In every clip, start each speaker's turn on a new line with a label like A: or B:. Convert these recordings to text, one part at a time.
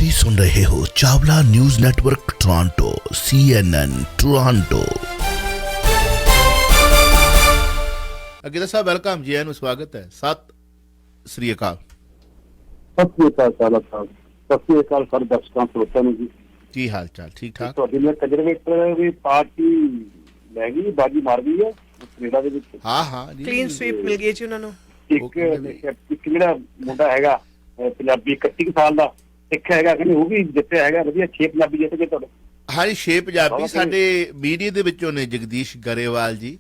A: ਤੁਸੀਂ ਸੁਣ ਰਹੇ ਹੋ Chawla news network Toronto CNN Toronto. ਅਗਿਲਾ ਸਾਹਿਬ ਵੈਲਕਮ ਜੀ, ਨੂੰ ਸਵਾਗਤ ਹੈ। ਸਤਿ ਸ੍ਰੀ ਅਕਾਲ।
B: ਸਤਿ ਸ੍ਰੀ ਅਕਾਲ ਚਾਵਲਾ ਸਾਹਿਬ। ਸਤਿ ਸ੍ਰੀ ਅਕਾਲ ਸਾਰੇ ਦਰਸ਼ਕਾਂ ਸਰੋਤਿਆਂ ਨੂੰ ਜੀ।
A: ਕੀ ਹਾਲ ਚਾਲ? ਠੀਕ ਠਾਕ।
B: ਤੁਹਾਡੀ ਮੈਂ ਕੰਜ਼ਰਵੇਟਰ ਵੀ ਪਾਰਟੀ ਲੈ ਗਈ, ਬਾਜੀ ਮਾਰ ਗਈ ਹੈ ਕੈਨੇਡਾ ਦੇ ਵਿੱਚ।
A: ਹਾਂ
C: ਕਲੀਨ ਸਵੀਪ ਮਿਲ ਗਈ ਜੀ ਉਹਨਾਂ ਨੂੰ।
B: ਇੱਕ ਜਿਹੜਾ ਮੁੰਡਾ ਹੈਗਾ ਪੰਜਾਬੀ 31 ਸਾਲ ਦਾ ਸਿੱਖ ਹੈਗਾ, ਕਹਿੰਦੇ ਉਹ ਵੀ ਜਿੱਤਿਆ ਹੈਗਾ। ਵਧੀਆ 6 ਪੰਜਾਬੀ ਜਿੱਤ ਗਏ ਤੁਹਾਡੇ।
A: ਹਾਂਜੀ, 6 ਪੰਜਾਬੀ ਸਾਡੇ ਮੀਡੀਆ ਦੇ ਵਿੱਚੋਂ ਨੇ। ਜਗਦੀਸ਼ ਗਰੇਵਾਲ ਜੀ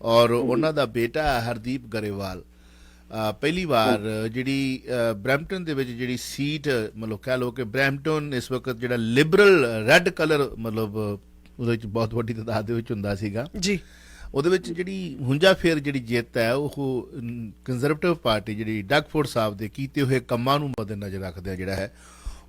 A: ਔਰ ਉਹਨਾਂ ਦਾ ਬੇਟਾ ਹਰਦੀਪ ਗਰੇਵਾਲ ਪਹਿਲੀ ਵਾਰ ਜਿਹੜੀ ਬਰੈਂਪਟਨ ਦੇ ਵਿੱਚ ਜਿਹੜੀ ਸੀਟ ਮਤਲਬ ਕਹਿ ਲਓ ਕਿ ਬਰੈਂਪਟਨ ਇਸ ਵਕਤ ਜਿਹੜਾ ਲਿਬਰਲ ਰੈੱਡ ਕਲਰ ਮਤਲਬ ਉਹਦੇ ਵਿੱਚ ਬਹੁਤ ਵੱਡੀ ਤਾਦਾਦ ਦੇ ਵਿੱਚ ਹੁੰਦਾ ਸੀਗਾ
C: ਜੀ, ਉਹਦੇ
A: ਵਿੱਚ ਜਿਹੜੀ ਹੁੰਜਾ ਫੇਰ ਜਿਹੜੀ ਜਿੱਤ ਹੈ ਉਹ ਕੰਜ਼ਰਵੇਟਿਵ ਪਾਰਟੀ ਜਿਹੜੀ ਡਗਫੋਰਡ ਸਾਹਿਬ ਦੇ ਕੀਤੇ ਹੋਏ ਕੰਮਾਂ ਨੂੰ ਮੱਦੇ ਨਜ਼ਰ ਰੱਖਦਿਆਂ ਜਿਹੜਾ ਹੈ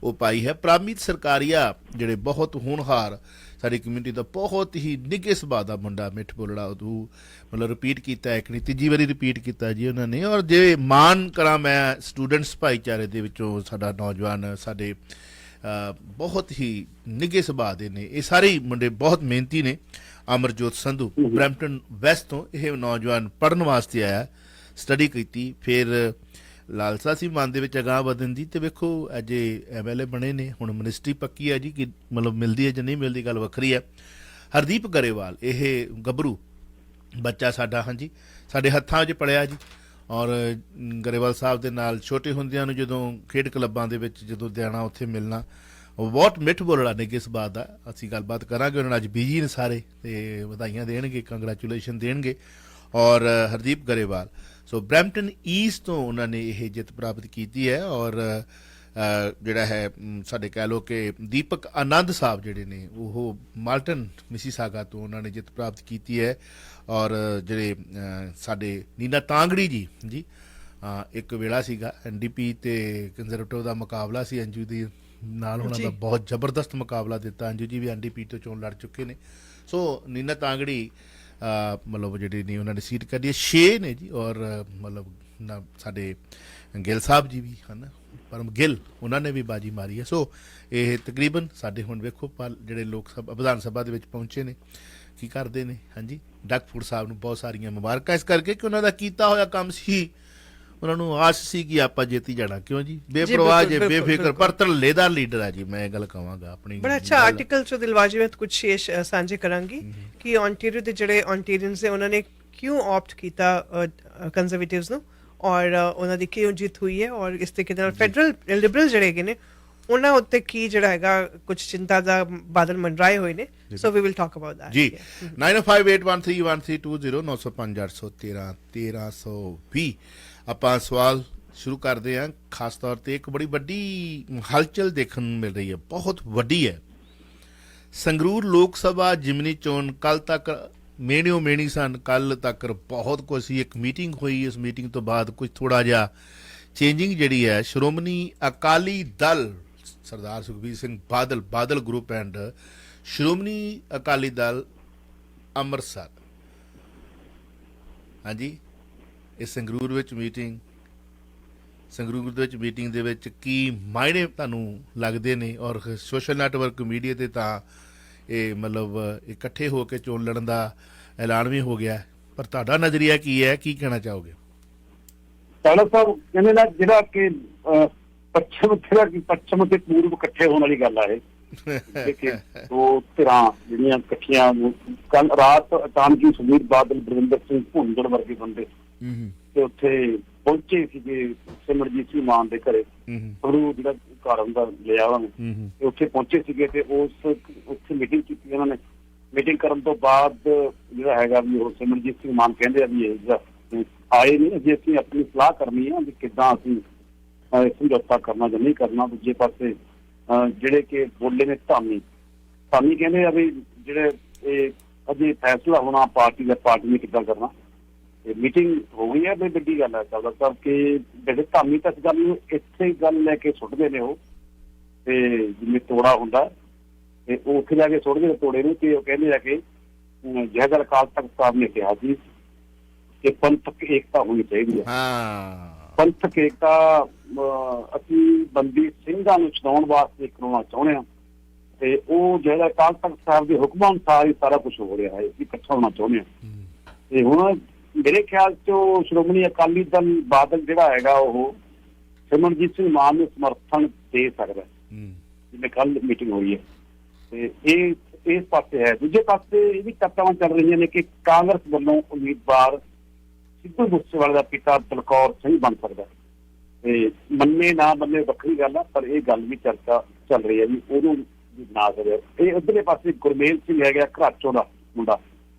A: ਉਹ ਪਾਈ ਹੈ। ਪ੍ਰਾਮੀਤ ਸਰਕਾਰੀਆ ਜਿਹੜੇ ਬਹੁਤ ਹੋਣਹਾਰ ਸਾਡੀ ਕਮਿਊਨਿਟੀ ਦਾ ਬਹੁਤ ਹੀ ਨਿੱਘੇ ਸੁਭਾਅ ਦਾ ਮੁੰਡਾ, ਮਿੱਠ ਬੋਲੜਾ, ਉਹ ਮਤਲਬ ਰਿਪੀਟ ਕੀਤਾ ਇੱਕ ਨਹੀਂ ਤੀਜੀ ਵਾਰੀ ਰਿਪੀਟ ਕੀਤਾ ਜੀ ਉਹਨਾਂ ਨੇ। ਔਰ ਜੇ ਮਾਣ ਕਰਾਂ ਮੈਂ ਸਟੂਡੈਂਟਸ ਭਾਈਚਾਰੇ ਦੇ ਵਿੱਚੋਂ ਸਾਡਾ ਨੌਜਵਾਨ ਸਾਡੇ ਬਹੁਤ ਹੀ ਨਿੱਘੇ ਸੁਭਾਅ ਦੇ ਨੇ। ਇਹ ਸਾਰੇ ਮੁੰਡੇ ਬਹੁਤ ਮਿਹਨਤੀ ਨੇ। ਅਮਰਜੋਤ ਸੰਧੂ ਬਰੈਂਪਟਨ ਵੈਸਟ ਤੋਂ ਇਹ ਨੌਜਵਾਨ ਪੜ੍ਹਨ ਵਾਸਤੇ ਆਇਆ, ਸਟੱਡੀ ਕੀਤੀ, ਫਿਰ ਲਾਲਸਾ ਸੀ ਮਨ ਦੇ ਵਿੱਚ ਅਗਾਂਹ ਵਧਣ ਦੀ। ਅਤੇ ਵੇਖੋ ਅੱਜ MLA ਬਣੇ ਨੇ। ਹੁਣ ਮਿਨਿਸਟਰੀ ਪੱਕੀ ਹੈ ਜੀ, ਕਿ ਮਤਲਬ ਮਿਲਦੀ ਹੈ ਜਾਂ ਨਹੀਂ ਮਿਲਦੀ ਗੱਲ ਵੱਖਰੀ ਹੈ। ਹਰਦੀਪ ਗਰੇਵਾਲ ਇਹ ਗੱਭਰੂ ਬੱਚਾ ਸਾਡਾ, ਹਾਂਜੀ ਸਾਡੇ ਹੱਥਾਂ 'ਚ ਪੜਿਆ ਜੀ। ਔਰ ਗਰੇਵਾਲ ਸਾਹਿਬ ਦੇ ਨਾਲ ਛੋਟੇ ਹੁੰਦਿਆਂ ਨੂੰ ਜਦੋਂ ਖੇਡ ਕਲੱਬਾਂ ਦੇ ਵਿੱਚ ਜਦੋਂ ਜਾਣਾ, ਉੱਥੇ ਮਿਲਣਾ, ਬਹੁਤ ਮਿੱਠ ਬੋਲਣਾ ਨਿੱਘੇ ਸੁਭਾਅ ਦਾ। ਅਸੀਂ ਗੱਲਬਾਤ ਕਰਾਂਗੇ ਉਹਨਾਂ ਨਾਲ। ਅੱਜ ਬਿਜੀ ਨੇ ਸਾਰੇ ਅਤੇ ਵਧਾਈਆਂ ਦੇਣਗੇ, ਕੰਗਰੈਚੂਲੇਸ਼ਨ ਦੇਣਗੇ। ਔਰ ਹਰਦੀਪ ਗਰੇਵਾਲ ਸੋ ਬਰੈਂਪਟਨ ਈਸਟ ਤੋਂ ਉਹਨਾਂ ਨੇ ਇਹ ਜਿੱਤ ਪ੍ਰਾਪਤ ਕੀਤੀ ਹੈ। ਔਰ ਜਿਹੜਾ ਹੈ ਸਾਡੇ ਕਹਿ ਲਓ ਕਿ ਦੀਪਕ ਆਨੰਦ ਸਾਹਿਬ ਜਿਹੜੇ ਨੇ ਉਹ ਮਾਲਟਨ ਮਿਸੀਸਾਗਾ ਤੋਂ ਉਹਨਾਂ ਨੇ ਜਿੱਤ ਪ੍ਰਾਪਤ ਕੀਤੀ ਹੈ। ਔਰ ਜਿਹੜੇ ਸਾਡੇ ਨੀਨਾ ਤਾਂਗੜੀ ਜੀ ਇੱਕ ਵੇਲਾ ਸੀਗਾ NDP ਅਤੇ ਕੰਜ਼ਰਵੇਟਿਵ ਦਾ ਮੁਕਾਬਲਾ ਸੀ। ਅੰਜੂ ਦੀ ਨਾਲ ਉਹਨਾਂ ਦਾ ਬਹੁਤ ਜ਼ਬਰਦਸਤ ਮੁਕਾਬਲਾ ਦਿੱਤਾ। ਅੰਜੂ ਜੀ ਵੀ NDP ਤੋਂ ਚੋਣ ਲੜ ਚੁੱਕੇ ਨੇ। ਸੋ ਨੀਨਾ ਤਾਂਗੜੀ ਮਤਲਬ ਜਿਹੜੀ ਨੇ ਉਹਨਾਂ ਨੇ ਸੀਟ ਕੱਢੀ ਹੈ। 6 ਨੇ ਜੀ। ਔਰ ਮਤਲਬ ਸਾਡੇ ਗਿੱਲ ਸਾਹਿਬ ਜੀ ਵੀ ਹਨ, ਪਰਮ ਗਿੱਲ, ਉਹਨਾਂ ਨੇ ਵੀ ਬਾਜੀ ਮਾਰੀ ਹੈ। ਸੋ ਇਹ ਤਕਰੀਬਨ ਸਾਡੇ ਹੁਣ ਵੇਖੋ ਜਿਹੜੇ ਲੋਕ ਸਭਾ ਵਿਧਾਨ ਸਭਾ ਦੇ ਵਿੱਚ ਪਹੁੰਚੇ ਨੇ ਕੀ ਕਰਦੇ ਨੇ। ਹਾਂਜੀ, ਡਗਫੋਰਡ ਸਾਹਿਬ ਨੂੰ ਬਹੁਤ ਸਾਰੀਆਂ ਮੁਬਾਰਕਾਂ ਇਸ ਕਰਕੇ ਕਿ ਉਹਨਾਂ ਦਾ ਕੀਤਾ ਹੋਇਆ ਕੰਮ ਸੀ। ਉਹਨਾਂ ਨੂੰ ਆਸ ਸੀ ਕਿ ਆਪਾਂ ਜਿੱਤੀ ਜਾਣਾ। ਕਿਉਂ ਜੀ? ਬੇਪਰਵਾਹ ਜੇ ਬੇਫਿਕਰ ਪਰ ਧੜੱਲੇਦਾਰ ਲੀਡਰ ਹੈ ਜੀ। ਮੈਂ ਇਹ ਗੱਲ ਕਹਾਂਗਾ ਆਪਣੀ।
C: ਬੜਾ ਅੱਛਾ ਆਰਟੀਕਲ ਚੋਂ ਦਿਲਵਾਜੀ ਮੈਂ ਕੁਝ ਸ਼ੇਸ਼ ਸਾਂਝੇ ਕਰਾਂਗੀ ਕਿ ਓਨਟਾਰੀਓ ਦੇ ਜਿਹੜੇ ਓਨਟਾਰੀਅਨਸ ਨੇ ਉਹਨਾਂ ਨੇ ਕਿਉਂ ਆਪਟ ਕੀਤਾ ਕੰਜ਼ਰਵੇਟਿਵਸ ਨੂੰ ਔਰ ਉਹਨਾਂ ਦੀ ਕਿਉਂ ਜਿੱਤ ਹੋਈ ਹੈ। ਔਰ ਇਸ ਤਰੀਕੇ ਨਾਲ ਫੈਡਰਲ ਲਿਬਰਲ ਜਿਹੜੇ ਹੈਗੇ ਨੇ ਉਹਨਾਂ ਉੱਤੇ ਕੀ ਜਿਹੜਾ ਹੈਗਾ ਕੁਝ ਚਿੰਤਾ ਦਾ ਬਾਦਲ ਮੰਡਰਾਏ ਹੋਏ ਨੇ। So we will talk about that ਜੀ।
A: 9058131320 905-813-1320 ਆਪਾਂ ਸਵਾਲ ਸ਼ੁਰੂ ਕਰਦੇ ਹਾਂ। ਖਾਸ ਤੌਰ 'ਤੇ ਇੱਕ ਬੜੀ ਵੱਡੀ ਹਲਚਲ ਦੇਖਣ ਨੂੰ ਮਿਲ ਰਹੀ ਹੈ, ਬਹੁਤ ਵੱਡੀ ਹੈ। ਸੰਗਰੂਰ ਲੋਕ ਸਭਾ ਜਿਮਨੀ ਚੋਣ ਕੱਲ੍ਹ ਤੱਕ ਮੇਣਿਓ ਮੇਣੀ ਸਨ। ਕੱਲ੍ਹ ਤੱਕ ਬਹੁਤ ਕੁਝ ਸੀ। ਇੱਕ ਮੀਟਿੰਗ ਹੋਈ, ਇਸ ਮੀਟਿੰਗ ਤੋਂ ਬਾਅਦ ਕੁਝ ਥੋੜ੍ਹਾ ਜਿਹਾ ਚੇਂਜਿੰਗ ਜਿਹੜੀ ਹੈ। ਸ਼੍ਰੋਮਣੀ ਅਕਾਲੀ ਦਲ ਸਰਦਾਰ ਸੁਖਬੀਰ ਸਿੰਘ ਬਾਦਲ ਗਰੁੱਪ ਐਂਡ ਸ਼੍ਰੋਮਣੀ ਅਕਾਲੀ ਦਲ ਅੰਮ੍ਰਿਤਸਰ, ਹਾਂਜੀ, ਇਹ ਸੰਗਰੂਰ ਵਿੱਚ ਮੀਟਿੰਗ ਦੇ ਵਿੱਚ ਕੀ ਮਾਇਨੇ ਤੁਹਾਨੂੰ ਲੱਗਦੇ ਨੇ? ਔਰ ਸੋਸ਼ਲ ਨੈਟਵਰਕ ਮੀਡੀਆ 'ਤੇ ਤਾਂ ਇਹ ਮਤਲਬ ਇਕੱਠੇ ਹੋ ਕੇ ਚੋਣ ਲੜਨ ਦਾ ਐਲਾਨ ਵੀ ਹੋ ਗਿਆ, ਪਰ ਤੁਹਾਡਾ ਨਜ਼ਰੀਆ ਕੀ ਹੈ? ਕੀ ਕਹਿਣਾ ਚਾਹੋਗੇ?
B: ਚਾਵਲਾ ਸਾਹਿਬ ਕਹਿੰਦੇ ਨਾ ਜਿਹੜਾ ਕਿ ਪੱਛਮ ਤੇ ਪੂਰਬ ਇਕੱਠੇ ਹੋਣ ਵਾਲੀ ਗੱਲ ਆ ਇਹ। ਦੋ ਧਿਰਾਂ ਜਿਹੜੀਆਂ ਇਕੱਠੀਆਂ ਕੱਲ ਰਾਤ ਅਚਾਨਕ ਹੀ ਸੁਖਬੀਰ ਬਾਦਲ, ਬਲਵਿੰਦਰ ਸਿੰਘ ਭੁੰਦੜ ਵਰਗੇ ਬੰਦੇ ਤੇ ਉੱਥੇ ਪਹੁੰਚੇ ਸੀਗੇ ਸਿਮਰਜੀਤ ਸਿੰਘ ਮਾਨ ਦੇ ਘਰੇ। ਥੋੜੂ ਜਿਹੜਾ ਘਰ ਹੁੰਦਾ ਲਿਆ ਉਹਨਾਂ ਨੇ, ਤੇ ਉੱਥੇ ਪਹੁੰਚੇ ਸੀਗੇ ਤੇ ਉੱਥੇ ਮੀਟਿੰਗ ਕੀਤੀ ਉਹਨਾਂ ਨੇ। ਮੀਟਿੰਗ ਕਰਨ ਤੋਂ ਬਾਅਦ ਜਿਹੜਾ ਹੈਗਾ ਵੀ ਉਹ ਸਿਮਰਜੀਤ ਸਿੰਘ ਮਾਨ ਕਹਿੰਦੇ ਆ ਵੀ ਇਹ ਆਏ ਨਹੀਂ, ਅਜੇ ਅਸੀਂ ਆਪਣੀ ਸਲਾਹ ਕਰਨੀ ਆ ਵੀ ਕਿੱਦਾਂ ਅਸੀਂ ਸਮਝੌਤਾ ਕਰਨਾ ਜਾਂ ਨਹੀਂ ਕਰਨਾ। ਦੂਜੇ ਪਾਸੇ ਜਿਹੜੇ ਕਿ ਬੋਲੇ ਨੇ ਧਾਮੀ ਕਹਿੰਦੇ ਆ ਵੀ ਜਿਹੜੇ ਇਹ ਅਜੇ ਫੈਸਲਾ ਹੋਣਾ ਪਾਰਟੀ ਨੇ ਕਿੱਦਾਂ ਕਰਨਾ। ਮੀਟਿੰਗ ਹੋ ਗਈ ਹੈ। ਬੜੀ ਵੱਡੀ ਗੱਲ ਹੈ ਚਾਵਲਾ ਸਾਹਿਬ ਕਿ ਜਿਹੜੇ ਧਾਮੀ ਤਾਂ ਇਸ ਗੱਲ ਨੂੰ ਇੱਥੇ ਗੱਲ ਲੈ ਕੇ ਸੁੱਟਦੇ ਨੇ ਉਹ, ਤੇ ਜਿਵੇਂ ਤੋੜਾ ਹੁੰਦਾ ਤੇ ਉਹ ਉੱਥੇ ਜਾ ਕੇ ਸੁੱਟਦੇ ਨੇ ਤੋੜੇ ਨੂੰ। ਕਿ ਉਹ ਕਹਿੰਦੇ ਆ ਕਿ ਜੈਦਰ ਅਕਾਲ ਤਖਤ ਸਾਹਿਬ ਨੇ ਕਿਹਾ ਸੀ ਕਿ ਪੰਥਕ ਏਕਤਾ ਹੋਣੀ ਚਾਹੀਦੀ ਹੈ। ਪੰਥਕ ਏਕਤਾ ਅਸੀਂ ਬੰਦੀ ਸਿੰਘਾਂ ਨੂੰ ਛਡਾਉਣ ਵਾਸਤੇ ਕਰਾਉਣਾ ਚਾਹੁੰਦੇ ਹਾਂ, ਤੇ ਉਹ ਜਿਹੜਾ ਅਕਾਲ ਤਖ਼ਤ ਸਾਹਿਬ ਦੇ ਹੁਕਮਾਂ ਅਨੁਸਾਰ ਹੀ ਸਾਰਾ ਕੁਝ ਹੋ ਰਿਹਾ ਹੈ, ਅਸੀਂ ਇਕੱਠਾ ਹੋਣਾ ਚਾਹੁੰਦੇ ਹਾਂ। ਤੇ ਹੁਣ ਮੇਰੇ ਖਿਆਲ 'ਚ ਸ਼੍ਰੋਮਣੀ ਅਕਾਲੀ ਦਲ ਬਾਦਲ ਜਿਹੜਾ ਹੈਗਾ ਉਹ ਸਿਮਰਨਜੀਤ ਸਿੰਘ ਮਾਨ ਨੂੰ ਸਮਰਥਨ ਦੇ ਸਕਦਾ, ਜਿਵੇਂ ਕੱਲ ਮੀਟਿੰਗ ਹੋਈ ਹੈ। ਤੇ ਇਹ ਇਸ ਪਾਸੇ ਹੈ। ਦੂਜੇ ਪਾਸੇ ਇਹ ਵੀ ਚਰਚਾਵਾਂ ਚੱਲ ਰਹੀਆਂ ਨੇ ਕਿ ਕਾਂਗਰਸ ਵੱਲੋਂ ਉਮੀਦਵਾਰ ਸਿੱਧੂ ਮੂਸੇਵਾਲੇ ਦਾ ਪਿਤਾ ਬਲਕੌਰ ਸਿੰਘ ਬਣ ਸਕਦਾ। ਤੇ ਮੰਨੇ ਨਾ ਮੰਨੇ ਵੱਖਰੀ ਗੱਲ ਆ, ਪਰ ਇਹ ਗੱਲ ਵੀ ਚਰਚਾ ਚੱਲ ਰਹੀ ਹੈ ਵੀ ਉਹਨੂੰ ਨਾ ਕਰਿਆ। ਇਹ ਉੱਧਰਲੇ ਪਾਸੇ ਗੁਰਮੇਲ ਸਿੰਘ ਹੈਗਾ ਘਰਾਚੋਂ ਦਾ ਮੁੰਡਾ,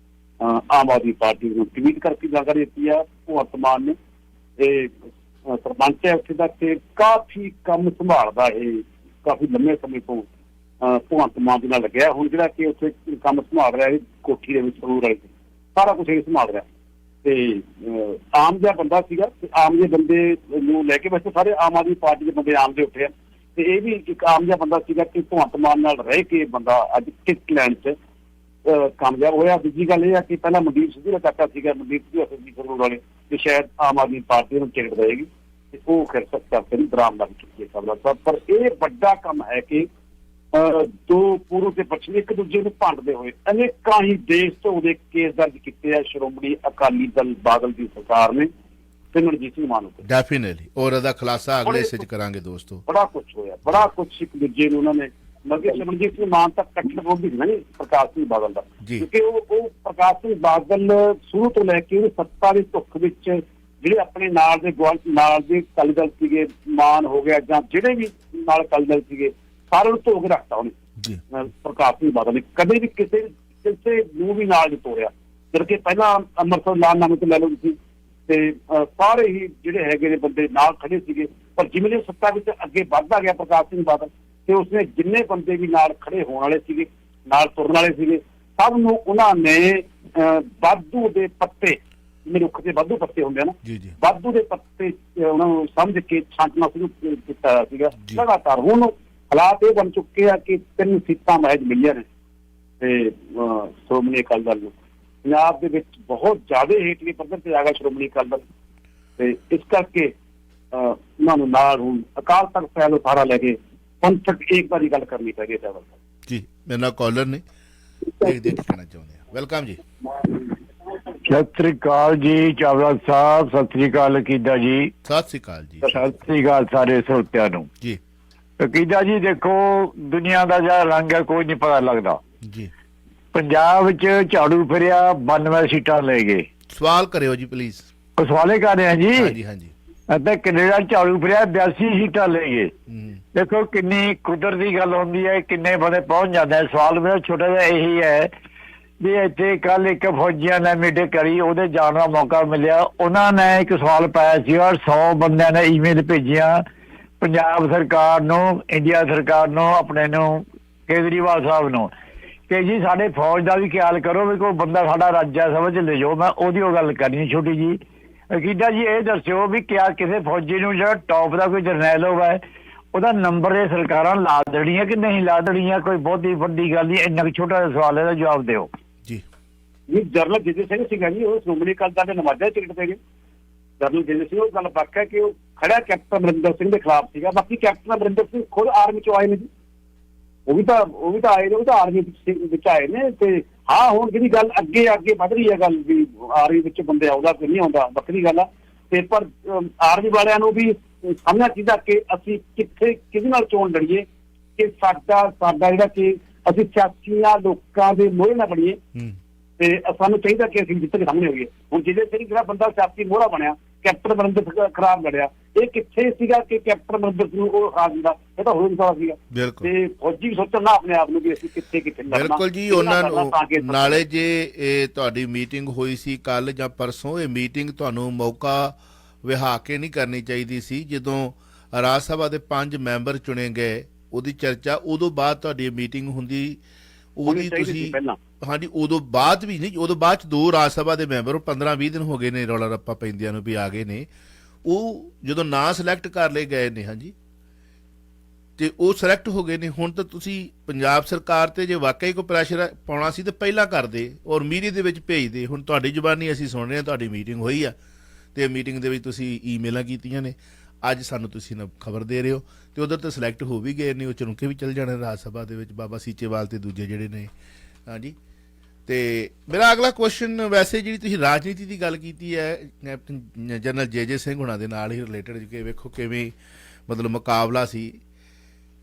B: ਆਮ ਆਦਮੀ ਪਾਰਟੀ ਨੂੰ ਟਵੀਟ ਕਰਕੇ ਜਾਣਕਾਰੀ ਦਿੱਤੀ ਆ ਭਗਵੰਤ ਮਾਨ ਨੇ। ਇਹ ਸਰਪੰਚ ਹੈ ਉੱਥੇ ਦਾ ਤੇ ਕਾਫੀ ਕੰਮ ਸੰਭਾਲਦਾ, ਇਹ ਕਾਫੀ ਲੰਮੇ ਸਮੇਂ ਤੋਂ ਭਗਵੰਤ ਮਾਨ ਦੇ ਨਾਲ ਲੱਗਿਆ। ਹੁਣ ਜਿਹੜਾ ਕਿ ਉੱਥੇ ਕੰਮ ਸੰਭਾਲ ਰਿਹਾ ਕੋਠੀ ਦੇ ਵਿੱਚ ਸਰੂਰ ਵਾਲੇ ਸਾਰਾ ਕੁਛ ਇਹ ਸੰਭਾਲ ਰਿਹਾ। ਤੇ ਆਮ ਜਿਹਾ ਬੰਦਾ ਸੀਗਾ ਤੇ ਆਮ ਜਿਹੇ ਬੰਦੇ ਨੂੰ ਲੈ ਕੇ, ਵੈਸੇ ਸਾਰੇ ਆਮ ਆਦਮੀ ਪਾਰਟੀ ਦੇ ਬੰਦੇ ਆਮ ਦੇ ਉੱਠੇ ਆ, ਤੇ ਇਹ ਵੀ ਇੱਕ ਆਮ ਜਿਹਾ ਬੰਦਾ ਸੀਗਾ ਕਿ ਭਗਵੰਤ ਮਾਨ ਨਾਲ ਰਹਿ ਕੇ ਬੰਦਾ ਅੱਜ ਟਿਕਟ ਲੈਣ 'ਚ ਕਾਮਯਾਬ ਹੋਇਆ। ਦੂਜੀ ਗੱਲ ਇਹ ਆ ਕਿ ਪਹਿਲਾਂ ਮਨਦੀਪ ਸਿੱਧੂ ਦਾ ਚਾਚਾ ਸੀਗਾ, ਮਨਦੀਪ ਸਿੱਧੂ ਸਰੂਰ ਵਾਲੇ, ਤੇ ਸ਼ਾਇਦ ਆਮ ਆਦਮੀ ਪਾਰਟੀ ਨੂੰ ਟਿਕਟ ਦੇਵੇਗੀ ਤੇ ਉਹ ਫਿਰ ਕਰਕੇ ਬਰਾਮ ਲੱਗ ਚੁੱਕੀ ਹੈ ਖਬਰਾਂ ਸਾਹਿਬ। ਪਰ ਇਹ ਵੱਡਾ ਕੰਮ ਹੈ ਕਿ ਦੋ ਪੂਰਬ ਤੇ ਪੱਛਮੀ ਇੱਕ ਦੂਜੇ ਨੂੰ ਭੰਡਦੇ ਹੋਏ ਅਨੇਕਾਂ ਹੀ ਦੇਸ਼ ਤੋਂ ਉਹਦੇ ਕੇਸ ਦਰਜ ਕੀਤੇ ਆ ਸ਼੍ਰੋਮਣੀ ਅਕਾਲੀ ਦਲ ਬਾਦਲ ਦੀ ਸਰਕਾਰ ਨੇ ਸਿਮਰਨਜੀਤ ਸਿੰਘ ਮਾਨ ਉੱਤੇ।
A: ਡੈਫੀਨਿਟਲੀ, ਔਰ ਇਹਦਾ ਖੁਲਾਸਾ ਅਗਲੇ ਹਿੱਸੇ 'ਚ ਕਰਾਂਗੇ ਦੋਸਤੋ।
B: ਬੜਾ ਕੁਝ ਹੋਇਆ, ਬੜਾ ਕੁਝ ਇੱਕ ਦੂਜੇ ਨੂੰ ਉਹਨਾਂ ਨੇ ਮਤਲਬ ਸਿਮਰਨਜੀਤ ਸਿੰਘ ਮਾਨ ਤੱਕ ਕੱਟੜ ਵਿਰੋਧੀ ਸੀ ਨਾ ਜੀ ਪ੍ਰਕਾਸ਼ ਸਿੰਘ ਬਾਦਲ ਦਾ, ਕਿਉਂਕਿ ਉਹ ਪ੍ਰਕਾਸ਼ ਸਿੰਘ ਬਾਦਲ ਸ਼ੁਰੂ ਤੋਂ ਲੈ ਕੇ ਉਹ ਸੱਤਾ ਦੀ ਧੁੱਖ ਵਿੱਚ ਜਿਹੜੇ ਆਪਣੇ ਨਾਲ ਦੇ ਅਕਾਲੀ ਦਲ ਸੀਗੇ, ਮਾਨ ਹੋ ਗਿਆ ਜਾਂ ਜਿਹੜੇ ਵੀ ਨਾਲ ਅਕਾਲੀ ਦਲ ਸੀਗੇ, ਸਾਰਿਆਂ ਨੂੰ ਧੋ ਕੇ ਰੱਖਤਾ ਉਹਨੇ ਪ੍ਰਕਾਸ਼ ਸਿੰਘ ਬਾਦਲ ਨੇ। ਕਦੇ ਵੀ ਕਿਸੇ ਨੂੰ ਵੀ ਨਾਲ ਨਹੀਂ ਤੋੜਿਆ, ਜਦਕਿ ਪਹਿਲਾਂ ਅੰਮ੍ਰਿਤਸਰ ਲਾਲ ਨਾਮੇ ਤੋਂ ਲੈ ਲਓ ਤੁਸੀਂ, ਤੇ ਸਾਰੇ ਹੀ ਜਿਹੜੇ ਹੈਗੇ ਨੇ ਬੰਦੇ ਨਾਲ ਖੜੇ ਸੀਗੇ। ਪਰ ਜਿਵੇਂ ਸੱਤਾ ਵਿੱਚ ਅੱਗੇ ਵੱਧਦਾ ਗਿਆ ਪ੍ਰਕਾਸ਼ ਸਿੰਘ ਬਾਦਲ, ਤੇ ਉਸਨੇ ਜਿੰਨੇ ਬੰਦੇ ਵੀ ਨਾਲ ਖੜੇ ਹੋਣ ਵਾਲੇ ਸੀਗੇ, ਨਾਲ ਤੁਰਨ ਵਾਲੇ ਸੀਗੇ, ਸਭ ਨੂੰ ਉਹਨਾਂ ਨੇ ਵਾਧੂ ਦੇ ਪੱਤੇ, ਜਿਵੇਂ ਰੁੱਖ ਦੇ ਵਾਧੂ ਪੱਤੇ ਹੁੰਦੇ ਆ ਨਾ, ਵਾਧੂ ਦੇ ਪੱਤੇ ਉਹਨਾਂ ਨੂੰ ਸਮਝ ਕੇ ਛਾਂਟਣਾ ਸ਼ੁਰੂ ਕੀਤਾ ਸੀਗਾ ਲਗਾਤਾਰ। ਹੁਣ ਹਾਲਾਤ ਇਹ ਬਣ ਚੁੱਕੇ ਆ ਕਿ 3 ਸੀਟਾਂ ਮਹਿਜ ਮਿਲੀਆਂ ਨੇ ਤੇ ਸ਼੍ਰੋਮਣੀ ਅਕਾਲੀ ਦਲ ਨੂੰ ਪੰਜਾਬ ਦੇ ਵਿੱਚ ਬਹੁਤ ਜ਼ਿਆਦਾ ਹੇਠਲੇ ਪੱਧਰ ਤੇ ਆ ਗਿਆ ਸ਼੍ਰੋਮਣੀ ਅਕਾਲੀ ਦਲ, ਤੇ ਇਸ ਕਰਕੇ ਉਹਨਾਂ ਨੂੰ ਨਾਲ ਹੁਣ ਅਕਾਲ ਤਖ਼ਤ ਸਾਹਿਬ ਉਤਾਰਾ ਲੈ ਕੇ ਪੰਥਕ ਏਕਤਾ ਦੀ ਗੱਲ ਕਰਨੀ ਪੈ ਗਈ ਹੈ ਜੀ।
A: ਮੇਰੇ ਨਾਲ ਕਾਲਰ ਨੇ, ਦੇਖਦੇ ਕੀ ਕਹਿਣਾ ਚਾਹੁੰਦੇ ਆ। ਵੈਲਕਮ ਜੀ।
D: ਸਤਿ ਸ੍ਰੀ ਅਕਾਲ ਜੀ ਚਾਵਲਾ ਸਾਹਿਬ, ਸਤਿ ਸ੍ਰੀ ਅਕਾਲ ਅਕੀਦਾ ਜੀ।
A: ਸਤਿ ਸ੍ਰੀ ਅਕਾਲ ਜੀ।
D: ਸਤਿ ਸ੍ਰੀ ਅਕਾਲ ਸਾਰੇ ਸਰੋਤਿਆਂ ਨੂੰ
A: ਜੀ।
D: ਅਕੀਦਾ ਜੀ ਦੇਖੋ, ਦੁਨੀਆ ਦਾ ਜਿਹੜਾ ਰੰਗ ਹੈ ਕੋਈ ਨਹੀਂ ਪਤਾ ਲੱਗਦਾ
A: ਜੀ।
D: ਪੰਜਾਬ ਵਿੱਚ ਝਾੜੂ ਫਿਰਿਆ 92 ਸੀਟਾਂ ਲੈ ਗਏ।
A: ਸਵਾਲ ਕਰਿਓ ਜੀ ਪਲੀਜ਼।
D: ਉਹ ਸਵਾਲੇ ਕਰ ਰਹੇ ਆ ਜੀ।
A: ਹਾਂਜੀ ਹਾਂਜੀ।
D: ਅਤੇ ਕੈਨੇਡਾ ਝਾੜੂ ਫਿਰਿਆ 82 ਸੀਟਾਂ ਲੈ ਗਏ। ਦੇਖੋ ਕਿੰਨੀ ਕੁਦਰਤੀ ਗੱਲ ਹੁੰਦੀ ਹੈ, ਕਿੰਨੇ ਬੰਦੇ ਪਹੁੰਚ ਜਾਂਦੇ ਆ। ਸਵਾਲ ਮੇਰਾ ਛੋਟਾ ਜਿਹਾ ਇਹੀ ਹੈ ਵੀ ਇੱਥੇ ਕੱਲ ਇੱਕ ਫੌਜੀਆਂ ਨੇ ਮੀਟਿੰਗ ਕਰੀ, ਉਹਦੇ ਜਾਣ ਦਾ ਮੌਕਾ ਮਿਲਿਆ। ਉਹਨਾਂ ਨੇ ਇੱਕ ਸਵਾਲ ਪਾਇਆ ਸੀ ਔਰ 100 ਬੰਦਿਆਂ ਨੇ ਈਮੇਲ ਭੇਜੀਆਂ ਪੰਜਾਬ ਸਰਕਾਰ ਨੂੰ, ਇੰਡੀਆ ਸਰਕਾਰ ਨੂੰ, ਆਪਣੇ ਨੂੰ, ਕੇਜਰੀਵਾਲ ਸਾਹਿਬ ਨੂੰ ਕਿ ਜੀ ਸਾਡੇ ਫੌਜ ਦਾ ਵੀ ਖਿਆਲ ਕਰੋ, ਵੀ ਕੋਈ ਬੰਦਾ ਸਾਡਾ ਰਾਜਾ ਸਭਾ ਚ ਲੈ ਜਾਓ। ਮੈਂ ਉਹਦੀ ਉਹ ਗੱਲ ਕਰਨੀ ਛੋਟੀ ਜੀ। ਅਕੀਦਾ ਜੀ ਇਹ ਦੱਸਿਓ ਵੀ ਕਿਆ ਕਿਸੇ ਫੌਜੀ ਨੂੰ ਜਿਹੜਾ ਟੌਪ ਦਾ ਕੋਈ ਜਰਨੈਲ ਹੋਵੇ ਉਹਦਾ ਨੰਬਰ ਇਹ ਸਰਕਾਰਾਂ ਲਾ ਦੇਣੀਆਂ ਕਿ ਨਹੀਂ ਲਾ ਦੇਣੀਆਂ? ਕੋਈ ਬਹੁਤੀ ਵੱਡੀ ਗੱਲ ਨਹੀਂ, ਇੰਨਾ ਛੋਟਾ ਜਿਹਾ ਸਵਾਲ ਹੈ, ਜਵਾਬ ਦਿਓ
A: ਜੀ।
B: ਜਨਰਲ ਜੀਤ ਸਿੰਘ ਸੀਗਾ ਜੀ, ਉਹ ਸ਼੍ਰੋਮਣੀ ਅਕਾਲੀ ਦਲ ਦੇ ਨੁਮਾਇੰਦੇ ਟਿਕਟ ਤੇ ਗਏ। ਜਨਰਲ ਜੀਤ ਸਿੰਘ, ਉਹ ਗੱਲ ਪੱਕਾ ਹੈ ਕਿ ਉਹ ਖੜਾ ਕੈਪਟਨ ਅਮਰਿੰਦਰ ਸਿੰਘ ਦੇ ਖਿਲਾਫ ਸੀਗਾ। ਬਾਕੀ ਕੈਪਟਨ ਅਮਰਿੰਦਰ ਸਿੰਘ ਖੁਦ ਆਰਮੀ ਚੋਂ ਆਏ ਨੇ ਜੀ, ਉਹ ਵੀ ਤਾਂ ਆਏ ਨੇ, ਉਹ ਤਾਂ ਆਰਮੀ ਵਿੱਚ ਆਏ ਨੇ। ਤੇ ਹਾਂ ਹੁਣ ਜਿਹੜੀ ਗੱਲ ਅੱਗੇ ਵੱਧ ਰਹੀ ਹੈ ਗੱਲ ਵੀ ਆਰਮੀ ਵਿੱਚ ਬੰਦੇ ਆਉਂਦਾ ਕਿ ਨਹੀਂ ਆਉਂਦਾ, ਵੱਖਰੀ ਗੱਲ ਆ। ਤੇ ਪਰ ਆਰਮੀ ਵਾਲਿਆਂ ਨੂੰ ਵੀ ਸਮਝਣਾ ਚਾਹੀਦਾ ਕਿ ਅਸੀਂ ਕਿਹਦੇ ਨਾਲ ਚੋਣ ਲੜੀਏ, ਕਿ ਸਾਡਾ ਜਿਹੜਾ ਕਿ ਅਸੀਂ ਸਿਆਸੀਆਂ ਲੋਕਾਂ ਦੇ ਮੋਹਰੇ ਨਾ ਬਣੀਏ, ਤੇ ਸਾਨੂੰ ਚਾਹੀਦਾ ਕਿ ਅਸੀਂ ਜਿੱਥੇ ਸਾਹਮਣੇ ਹੋਈਏ। ਹੁਣ ਜਿਹਦੇ ਸਿੰਘ ਜਿਹੜਾ ਬੰਦਾ ਸਿਆਸੀ ਮੋਹਰਾ ਬਣਿਆ, ਕੈਪਟਨ ਅਮਰਿੰਦਰ ਖਰਾਬ ਲੜਿਆ, ਇਹ ਕਿੱਥੇ ਸੀਗਾ ਕਿ ਕੈਪਟਨ ਅਮਰਿੰਦਰ ਸਿੰਘ ਉਹ ਖਰਾਬ ਦਿੰਦਾ? ਇਹ ਤਾਂ ਹੋ ਨਹੀਂ ਸਕਦਾ ਸੀਗਾ। ਤੇ ਫੌਜੀ ਵੀ ਸੋਚਣ ਨਾ ਆਪਣੇ ਆਪ ਨੂੰ ਵੀ ਅਸੀਂ ਕਿੱਥੇ ਲੜਨਾ।
A: ਬਿਲਕੁਲ ਜੀ। ਉਹਨਾਂ ਨੂੰ ਨਾਲੇ ਜੇ ਇਹ ਤੁਹਾਡੀ ਮੀਟਿੰਗ ਹੋਈ ਸੀ ਕੱਲ ਜਾਂ ਪਰਸੋਂ, ਇਹ ਮੀਟਿੰਗ ਤੁਹਾਨੂੰ ਮੌਕਾ ਵਿਹਾ ਕੇ ਨਹੀਂ ਕਰਨੀ ਚਾਹੀਦੀ ਸੀ। ਜਦੋਂ ਰਾਜ ਸਭਾ ਦੇ 5 ਮੈਂਬਰ ਚੁਣੇ ਗਏ, ਉਹਦੀ ਚਰਚਾ ਉਦੋਂ ਬਾਅਦ ਤੁਹਾਡੀ ਮੀਟਿੰਗ ਹੁੰਦੀ, ਉਹਦੀ ਤੁਸੀਂ ਹਾਂਜੀ ਉਦੋਂ ਬਾਅਦ ਵੀ ਨਹੀਂ, ਉਦੋਂ ਬਾਅਦ 'ਚ 2 ਰਾਜ ਸਭਾ ਦੇ ਮੈਂਬਰ 15-20 ਦਿਨ ਹੋ ਗਏ ਨੇ ਰੌਲਾ ਰੱਪਾ ਪੈਂਦਿਆਂ ਨੂੰ ਵੀ ਆ ਗਏ ਨੇ। ਉਹ ਜਦੋਂ ਨਾਂ ਸਿਲੈਕਟ ਕਰ ਲਏ ਗਏ ਨੇ, ਹਾਂਜੀ, ਤੇ ਉਹ ਸਿਲੈਕਟ ਹੋ ਗਏ ਨੇ। ਹੁਣ ਤਾਂ ਤੁਸੀਂ ਪੰਜਾਬ ਸਰਕਾਰ ਤੇ ਜੇ ਵਾਕਈ ਕੋਈ ਪ੍ਰੈਸ਼ਰ ਪਾਉਣਾ ਸੀ ਤਾਂ ਪਹਿਲਾਂ ਕਰਦੇ ਔਰ ਮੀਡੀਆ ਦੇ ਵਿੱਚ ਭੇਜਦੇ। ਹੁਣ ਤੁਹਾਡੀ ਜ਼ੁਬਾਨੀ ਅਸੀਂ ਸੁਣ ਰਹੇ ਹਾਂ, ਤੁਹਾਡੀ ਮੀਟਿੰਗ ਹੋਈ ਆ ਤੇ ਮੀਟਿੰਗ ਦੇ ਵਿੱਚ ਤੁਸੀਂ ਈਮੇਲਾਂ ਕੀਤੀਆਂ ਨੇ, ਅੱਜ ਸਾਨੂੰ ਤੁਸੀਂ ਨਾ ਖਬਰ ਦੇ ਰਹੇ ਹੋ, ਤੇ ਉਧਰ ਤਾਂ ਸਿਲੈਕਟ ਹੋ ਵੀ ਗਏ ਨੇ, ਉਹ ਚੁਣਕੇ ਵੀ ਚੱਲ ਜਾਣੇ ਰਾਜ ਸਭਾ ਦੇ ਵਿੱਚ, ਬਾਬਾ ਸੀਚੇਵਾਲ ਤੇ ਦੂਜੇ ਜਿਹੜੇ ਨੇ। ਹਾਂਜੀ, ਤੇ ਮੇਰਾ ਅਗਲਾ ਕੁਐਸਚਨ, ਵੈਸੇ ਜਿਹੜੀ ਤੁਸੀਂ ਰਾਜਨੀਤੀ ਦੀ ਗੱਲ ਕੀਤੀ ਹੈ ਕੈਪਟਨ ਜਨਰਲ ਜੇ ਸਿੰਘ ਹੁਣਾਂ ਦੇ ਨਾਲ ਹੀ ਰਿਲੇਟਡ, ਕਿ ਵੇਖੋ ਕਿਵੇਂ ਮਤਲਬ ਮੁਕਾਬਲਾ ਸੀ,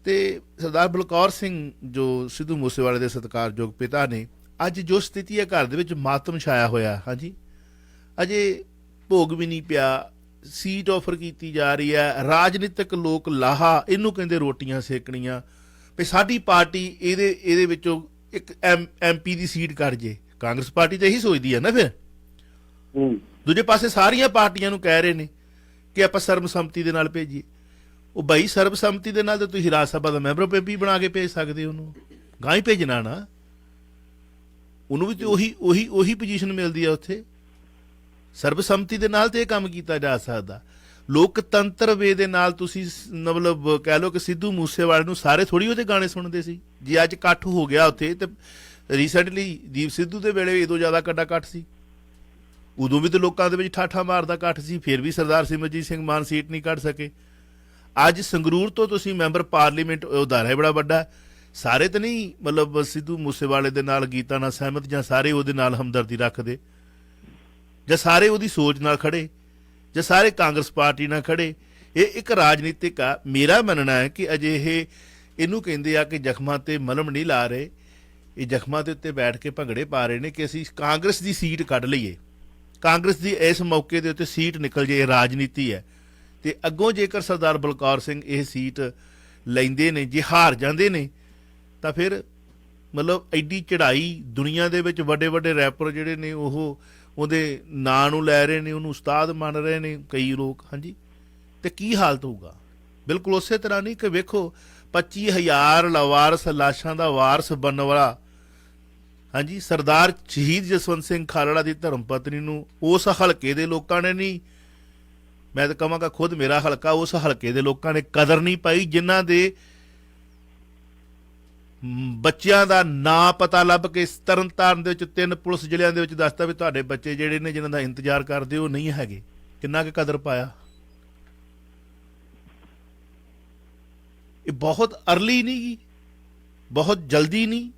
A: ਤੇ ਸਰਦਾਰ ਬਲਕੌਰ ਸਿੰਘ ਜੋ ਸਿੱਧੂ ਮੂਸੇਵਾਲੇ ਦੇ ਸਤਿਕਾਰਯੋਗ ਪਿਤਾ ਨੇ, ਅੱਜ ਜੋ ਸਥਿਤੀ ਹੈ ਘਰ ਦੇ ਵਿੱਚ ਮਾਤਮ ਛਾਇਆ ਹੋਇਆ। ਹਾਂਜੀ, ਅਜੇ ਭੋਗ ਵੀ ਨਹੀਂ ਪਿਆ, ਸੀਟ ਆਫਰ ਕੀਤੀ ਜਾ ਰਹੀ ਹੈ, ਰਾਜਨੀਤਿਕ ਲੋਕ ਲਾਹਾ ਇਹਨੂੰ ਕਹਿੰਦੇ ਰੋਟੀਆਂ ਸੇਕਣੀਆਂ, ਵੀ ਸਾਡੀ ਪਾਰਟੀ ਇਹਦੇ ਵਿੱਚੋਂ ਇੱਕ MP ਦੀ ਸੀਟ ਕੱਢ ਜੇ। ਕਾਂਗਰਸ ਪਾਰਟੀ ਤਾਂ ਇਹੀ ਸੋਚਦੀ ਹੈ ਨਾ। ਫਿਰ ਦੂਜੇ ਪਾਸੇ ਸਾਰੀਆਂ ਪਾਰਟੀਆਂ ਨੂੰ ਕਹਿ ਰਹੇ ਨੇ ਕਿ ਆਪਾਂ ਸਰਬਸੰਮਤੀ ਦੇ ਨਾਲ ਭੇਜੀਏ। ਉਹ ਬਾਈ ਸਰਬਸੰਮਤੀ ਦੇ ਨਾਲ ਤਾਂ ਤੁਸੀਂ ਰਾਜ ਸਭਾ ਦਾ ਮੈਂਬਰ MP ਬਣਾ ਕੇ ਭੇਜ ਸਕਦੇ, ਉਹਨੂੰ ਗਾਂ ਹੀ ਭੇਜਣਾ ਨਾ, ਉਹਨੂੰ ਵੀ ਤੇ ਉਹੀ ਪੋਜੀਸ਼ਨ ਮਿਲਦੀ ਆ ਉੱਥੇ। ਸਰਬਸੰਮਤੀ ਦੇ ਨਾਲ ਤੇ ਇਹ ਕੰਮ ਕੀਤਾ ਜਾ ਸਕਦਾ। ਲੋਕਤੰਤਰ ਵੇ ਦੇ ਨਾਲ ਤੁਸੀਂ ਮਤਲਬ ਕਹਿ ਲਓ ਕਿ ਸਿੱਧੂ ਮੂਸੇਵਾਲੇ ਨੂੰ ਸਾਰੇ ਥੋੜੀ ਉਹਦੇ ਗਾਣੇ ਸੁਣਦੇ ਸੀ। ਜੇ ਅੱਜ ਇਕੱਠ ਹੋ ਗਿਆ ਉੱਥੇ, ਤੇ ਰੀਸੈਂਟਲੀ ਦੀਪ ਸਿੱਧੂ ਦੇ ਵੇਲੇ ਉਦੋਂ ਜ਼ਿਆਦਾ ਕੱਡਾ ਇਕੱਠ ਸੀ, ਉਦੋਂ ਵੀ ਤਾਂ ਲੋਕਾਂ ਦੇ ਵਿੱਚ ਠਾਠਾ ਮਾਰਦਾ ਇਕੱਠ ਸੀ, ਫਿਰ ਵੀ ਸਰਦਾਰ ਸਿਮਰਜੀਤ ਸਿੰਘ ਮਾਨ ਸੀਟ ਨਹੀਂ ਕੱਢ ਸਕੇ। ਅੱਜ ਸੰਗਰੂਰ ਤੋਂ ਤੁਸੀਂ ਮੈਂਬਰ ਪਾਰਲੀਮੈਂਟ, ਉਦਾਰਾ ਹੈ ਬੜਾ ਵੱਡਾ, ਸਾਰੇ ਤਾਂ ਨਹੀਂ ਮਤਲਬ ਸਿੱਧੂ ਮੂਸੇਵਾਲੇ ਦੇ ਨਾਲ ਗੀਤਾਂ ਨਾਲ ਸਹਿਮਤ, ਜਾਂ ਸਾਰੇ ਉਹਦੇ ਨਾਲ ਹਮਦਰਦੀ ਰੱਖਦੇ, ਜਾਂ ਸਾਰੇ ਉਹਦੀ ਸੋਚ ਨਾਲ ਖੜੇ, ਜਾਂ ਸਾਰੇ ਕਾਂਗਰਸ ਪਾਰਟੀ ਨਾਲ ਖੜੇ। ਇਹ ਇੱਕ ਰਾਜਨੀਤਿਕ ਆ। ਮੇਰਾ ਮੰਨਣਾ ਹੈ ਕਿ ਅਜੇ ਇਹਨੂੰ ਕਹਿੰਦੇ ਆ ਕਿ ਜ਼ਖਮਾਂ ਤੇ ਮਲਮ ਨਹੀਂ ਲਾ ਰਹੇ, ਇਹ ਜ਼ਖਮਾਂ ਦੇ ਉੱਤੇ ਬੈਠ ਕੇ ਭੰਗੜੇ ਪਾ ਰਹੇ ਨੇ ਕਿ ਅਸੀਂ ਕਾਂਗਰਸ ਦੀ ਸੀਟ ਕੱਢ ਲਈਏ, ਕਾਂਗਰਸ ਦੀ ਇਸ ਮੌਕੇ ਦੇ ਉੱਤੇ ਸੀਟ ਨਿਕਲ ਜੇ। ਇਹ ਰਾਜਨੀਤੀ ਹੈ। ਤੇ ਅੱਗੋਂ ਜੇਕਰ ਸਰਦਾਰ ਬਲਕੌਰ ਸਿੰਘ ਇਹ ਸੀਟ ਲੈਂਦੇ ਨੇ, ਜੇ ਹਾਰ ਜਾਂਦੇ ਨੇ, ਤਾਂ ਫਿਰ ਮਤਲਬ ਐਡੀ ਚੜ੍ਹਾਈ ਦੁਨੀਆ ਦੇ ਵਿੱਚ ਵੱਡੇ ਵੱਡੇ ਰੈਪਰ ਜਿਹੜੇ ਨੇ ਉਹ ਉਹਦੇ ਨਾਂ ਨੂੰ ਲੈ ਰਹੇ ਨੇ, ਉਹਨੂੰ ਉਸਤਾਦ ਮੰਨ ਰਹੇ ਨੇ ਕਈ ਲੋਕ। ਹਾਂਜੀ, ਤੇ ਕੀ ਹਾਲਤ ਹੋਊਗਾ? ਬਿਲਕੁਲ ਉਸੇ ਤਰ੍ਹਾਂ ਨਹੀਂ ਕਿ ਵੇਖੋ 25,000 ਲਾਵਾਰਸ ਲਾਸ਼ਾਂ ਦਾ ਵਾਰਸ ਬਣਨ ਵਾਲਾ, ਹਾਂਜੀ, ਸਰਦਾਰ ਸ਼ਹੀਦ ਜਸਵੰਤ ਸਿੰਘ ਖਾਲੜਾ ਦੀ ਧਰਮ ਪਤਨੀ ਨੂੰ ਉਸ ਹਲਕੇ ਦੇ ਲੋਕਾਂ ਨੇ ਨਹੀਂ, ਮੈਂ ਤਾਂ ਕਹਾਂਗਾ ਖੁਦ ਮੇਰਾ ਹਲਕਾ, ਉਸ ਹਲਕੇ ਦੇ ਲੋਕਾਂ ਨੇ ਕਦਰ ਨਹੀਂ ਪਾਈ, ਜਿਨ੍ਹਾਂ ਦੇ ਬੱਚਿਆਂ ਦਾ ਨਾਂ ਪਤਾ ਲੱਭ ਕੇ ਤਰਨਤਾਰਨ ਦੇ ਵਿੱਚ 3 ਪੁਲਿਸ ਜ਼ਿਲ੍ਹਿਆਂ ਦੇ ਵਿੱਚ ਦੱਸਤਾ ਵੀ ਤੁਹਾਡੇ ਬੱਚੇ ਜਿਹੜੇ ਨੇ ਜਿਨ੍ਹਾਂ ਦਾ ਇੰਤਜ਼ਾਰ ਕਰਦੇ ਉਹ ਨਹੀਂ ਹੈਗੇ। ਕਿੰਨਾ ਕੁ ਕਦਰ ਪਾਇਆ? ਇਹ ਬਹੁਤ ਅਰਲੀ ਨਹੀਂ ਗੀ, ਬਹੁਤ ਜਲਦੀ ਨਹੀਂ।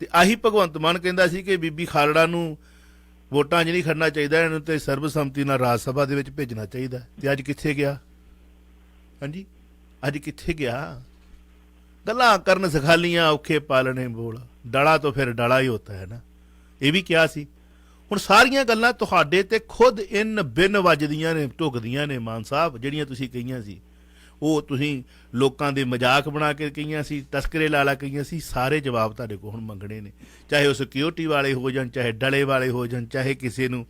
A: ਤੇ ਆਹੀ ਭਗਵੰਤ ਮਾਨ ਕਹਿੰਦਾ ਸੀ ਕਿ ਬੀਬੀ ਖਾਲੜਾ ਨੂੰ ਵੋਟਾਂ 'ਚ ਨਹੀਂ ਖੜਨਾ ਚਾਹੀਦਾ, ਇਹਨੂੰ ਤੇ ਸਰਬਸੰਮਤੀ ਨਾਲ ਰਾਜ ਸਭਾ ਦੇ ਵਿੱਚ ਭੇਜਣਾ ਚਾਹੀਦਾ। ਤੇ ਅੱਜ ਕਿੱਥੇ ਗਿਆ? ਹਾਂਜੀ, ਅੱਜ ਕਿੱਥੇ ਗਿਆ? ਗੱਲਾਂ ਕਰਨ ਸਿਖਾ ਲੀਆਂ, ਔਖੇ ਪਾਲਣੇ ਬੋਲ, ਡਲਾ ਤੋਂ ਫਿਰ ਡਲਾ ਹੀ ਹੁੰਦਾ ਹੈ ਨਾ, ਇਹ ਵੀ ਕਿਹਾ ਸੀ। ਹੁਣ ਸਾਰੀਆਂ ਗੱਲਾਂ ਤੁਹਾਡੇ ਤੇ ਖੁਦ ਇਨ ਬਿਨ ਵੱਜਦੀਆਂ ਨੇ, ਢੁਕਦੀਆਂ ਨੇ ਮਾਨ ਸਾਹਿਬ, ਜਿਹੜੀਆਂ ਤੁਸੀਂ ਕਹੀਆਂ ਸੀ ਉਹ ਤੁਸੀਂ ਲੋਕਾਂ ਦੇ ਮਜ਼ਾਕ ਬਣਾ ਕੇ ਕਹੀਆਂ ਸੀ, ਤਸਕਰੇ ਲਾ ਕਹੀਆਂ ਸੀ। ਸਾਰੇ ਜਵਾਬ ਤੁਹਾਡੇ ਕੋਲ ਹੁਣ ਮੰਗਣੇ ਨੇ, ਚਾਹੇ ਉਹ ਸਿਕਿਉਰਿਟੀ ਵਾਲੇ ਹੋ ਜਾਣ, ਚਾਹੇ ਡਲੇ ਵਾਲੇ ਹੋ ਜਾਣ, ਚਾਹੇ ਕਿਸੇ ਨੂੰ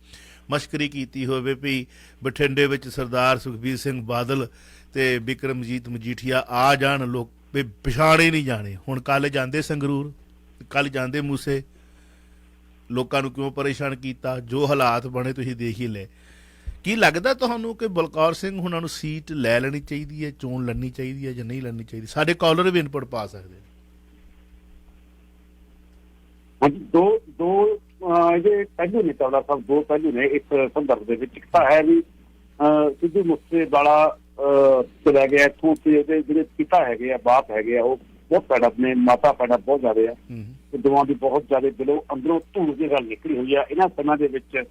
A: ਮਸ਼ਕਰੀ ਕੀਤੀ ਹੋਵੇ ਵੀ ਬਠਿੰਡੇ ਵਿੱਚ ਸਰਦਾਰ ਸੁਖਬੀਰ ਸਿੰਘ ਬਾਦਲ ਤੇ ਬਿਕਰਮਜੀਤ ਮਜੀਠੀਆ ਆ ਜਾਣ, ਲੋਕ ਵੀ ਪਛਾਣੇ ਨਹੀਂ ਜਾਣੇ। ਹੁਣ ਕੱਲ ਜਾਂਦੇ ਸੰਗਰੂਰ, ਕੱਲ ਜਾਂਦੇ ਮੂਸੇ, ਲੋਕਾਂ ਨੂੰ ਕਿਉਂ ਪਰੇਸ਼ਾਨ ਕੀਤਾ, ਜੋ ਹਾਲਾਤ ਬਣੇ ਤੁਸੀਂ ਦੇਖ ਹੀ ਲਏ। ਕੀ ਲੱਗਦਾ ਤੁਹਾਨੂੰ ਕਿ ਬਲਕੌਰ ਸਿੰਘ ਹੁਣਾਂ ਨੂੰ ਸੀਟ ਲੈ ਲੈਣੀ ਚਾਹੀਦੀ ਹੈ, ਚੋਣ ਲੜਨੀ ਚਾਹੀਦੀ ਹੈ ਜਾਂ ਨਹੀਂ ਲੜਨੀ ਚਾਹੀਦੀ? ਸਾਡੇ ਕਾਲਰ ਵੀ ਇਨਪੁਟ ਪਾ ਸਕਦੇ।
B: ਹਾਂਜੀ, ਦੋ ਇਹਦੇ ਪਹਿਲੂ ਨੇ ਚੌੜਾ ਸਾਹਿਬ, ਦੋ ਪਹਿਲੂ ਨੇ ਇੱਕ ਸੰਦਰਭ ਦੇ ਵਿੱਚ। ਇੱਕ ਤਾਂ ਹੈ ਵੀ ਸਿੱਧੂ ਮੂਸੇਵਾਲਾ ਚਲਾ ਗਿਆ ਇੱਥੋਂ, ਤੇ ਉਹਦੇ ਜਿਹੜੇ ਪਿਤਾ ਹੈਗੇ ਆ, ਬਾਪ ਹੈਗੇ ਆ, ਉਹ ਬਹੁਤ ਪੈੜਾ ਨੇ, ਮਾਤਾ ਪੈੜਾ ਬਹੁਤ ਜ਼ਿਆਦਾ ਆ, ਤੇ ਦੋਵਾਂ ਦੀ ਬਹੁਤ ਜ਼ਿਆਦਾ ਦਿਲੋਂ ਅੰਦਰੋਂ ਧੂੜ ਦੀ ਗੱਲ ਨਿਕਲੀ ਹੋਈ ਆ। ਇਹਨਾਂ ਸਮਿਆਂ ਦੇ ਵਿੱਚ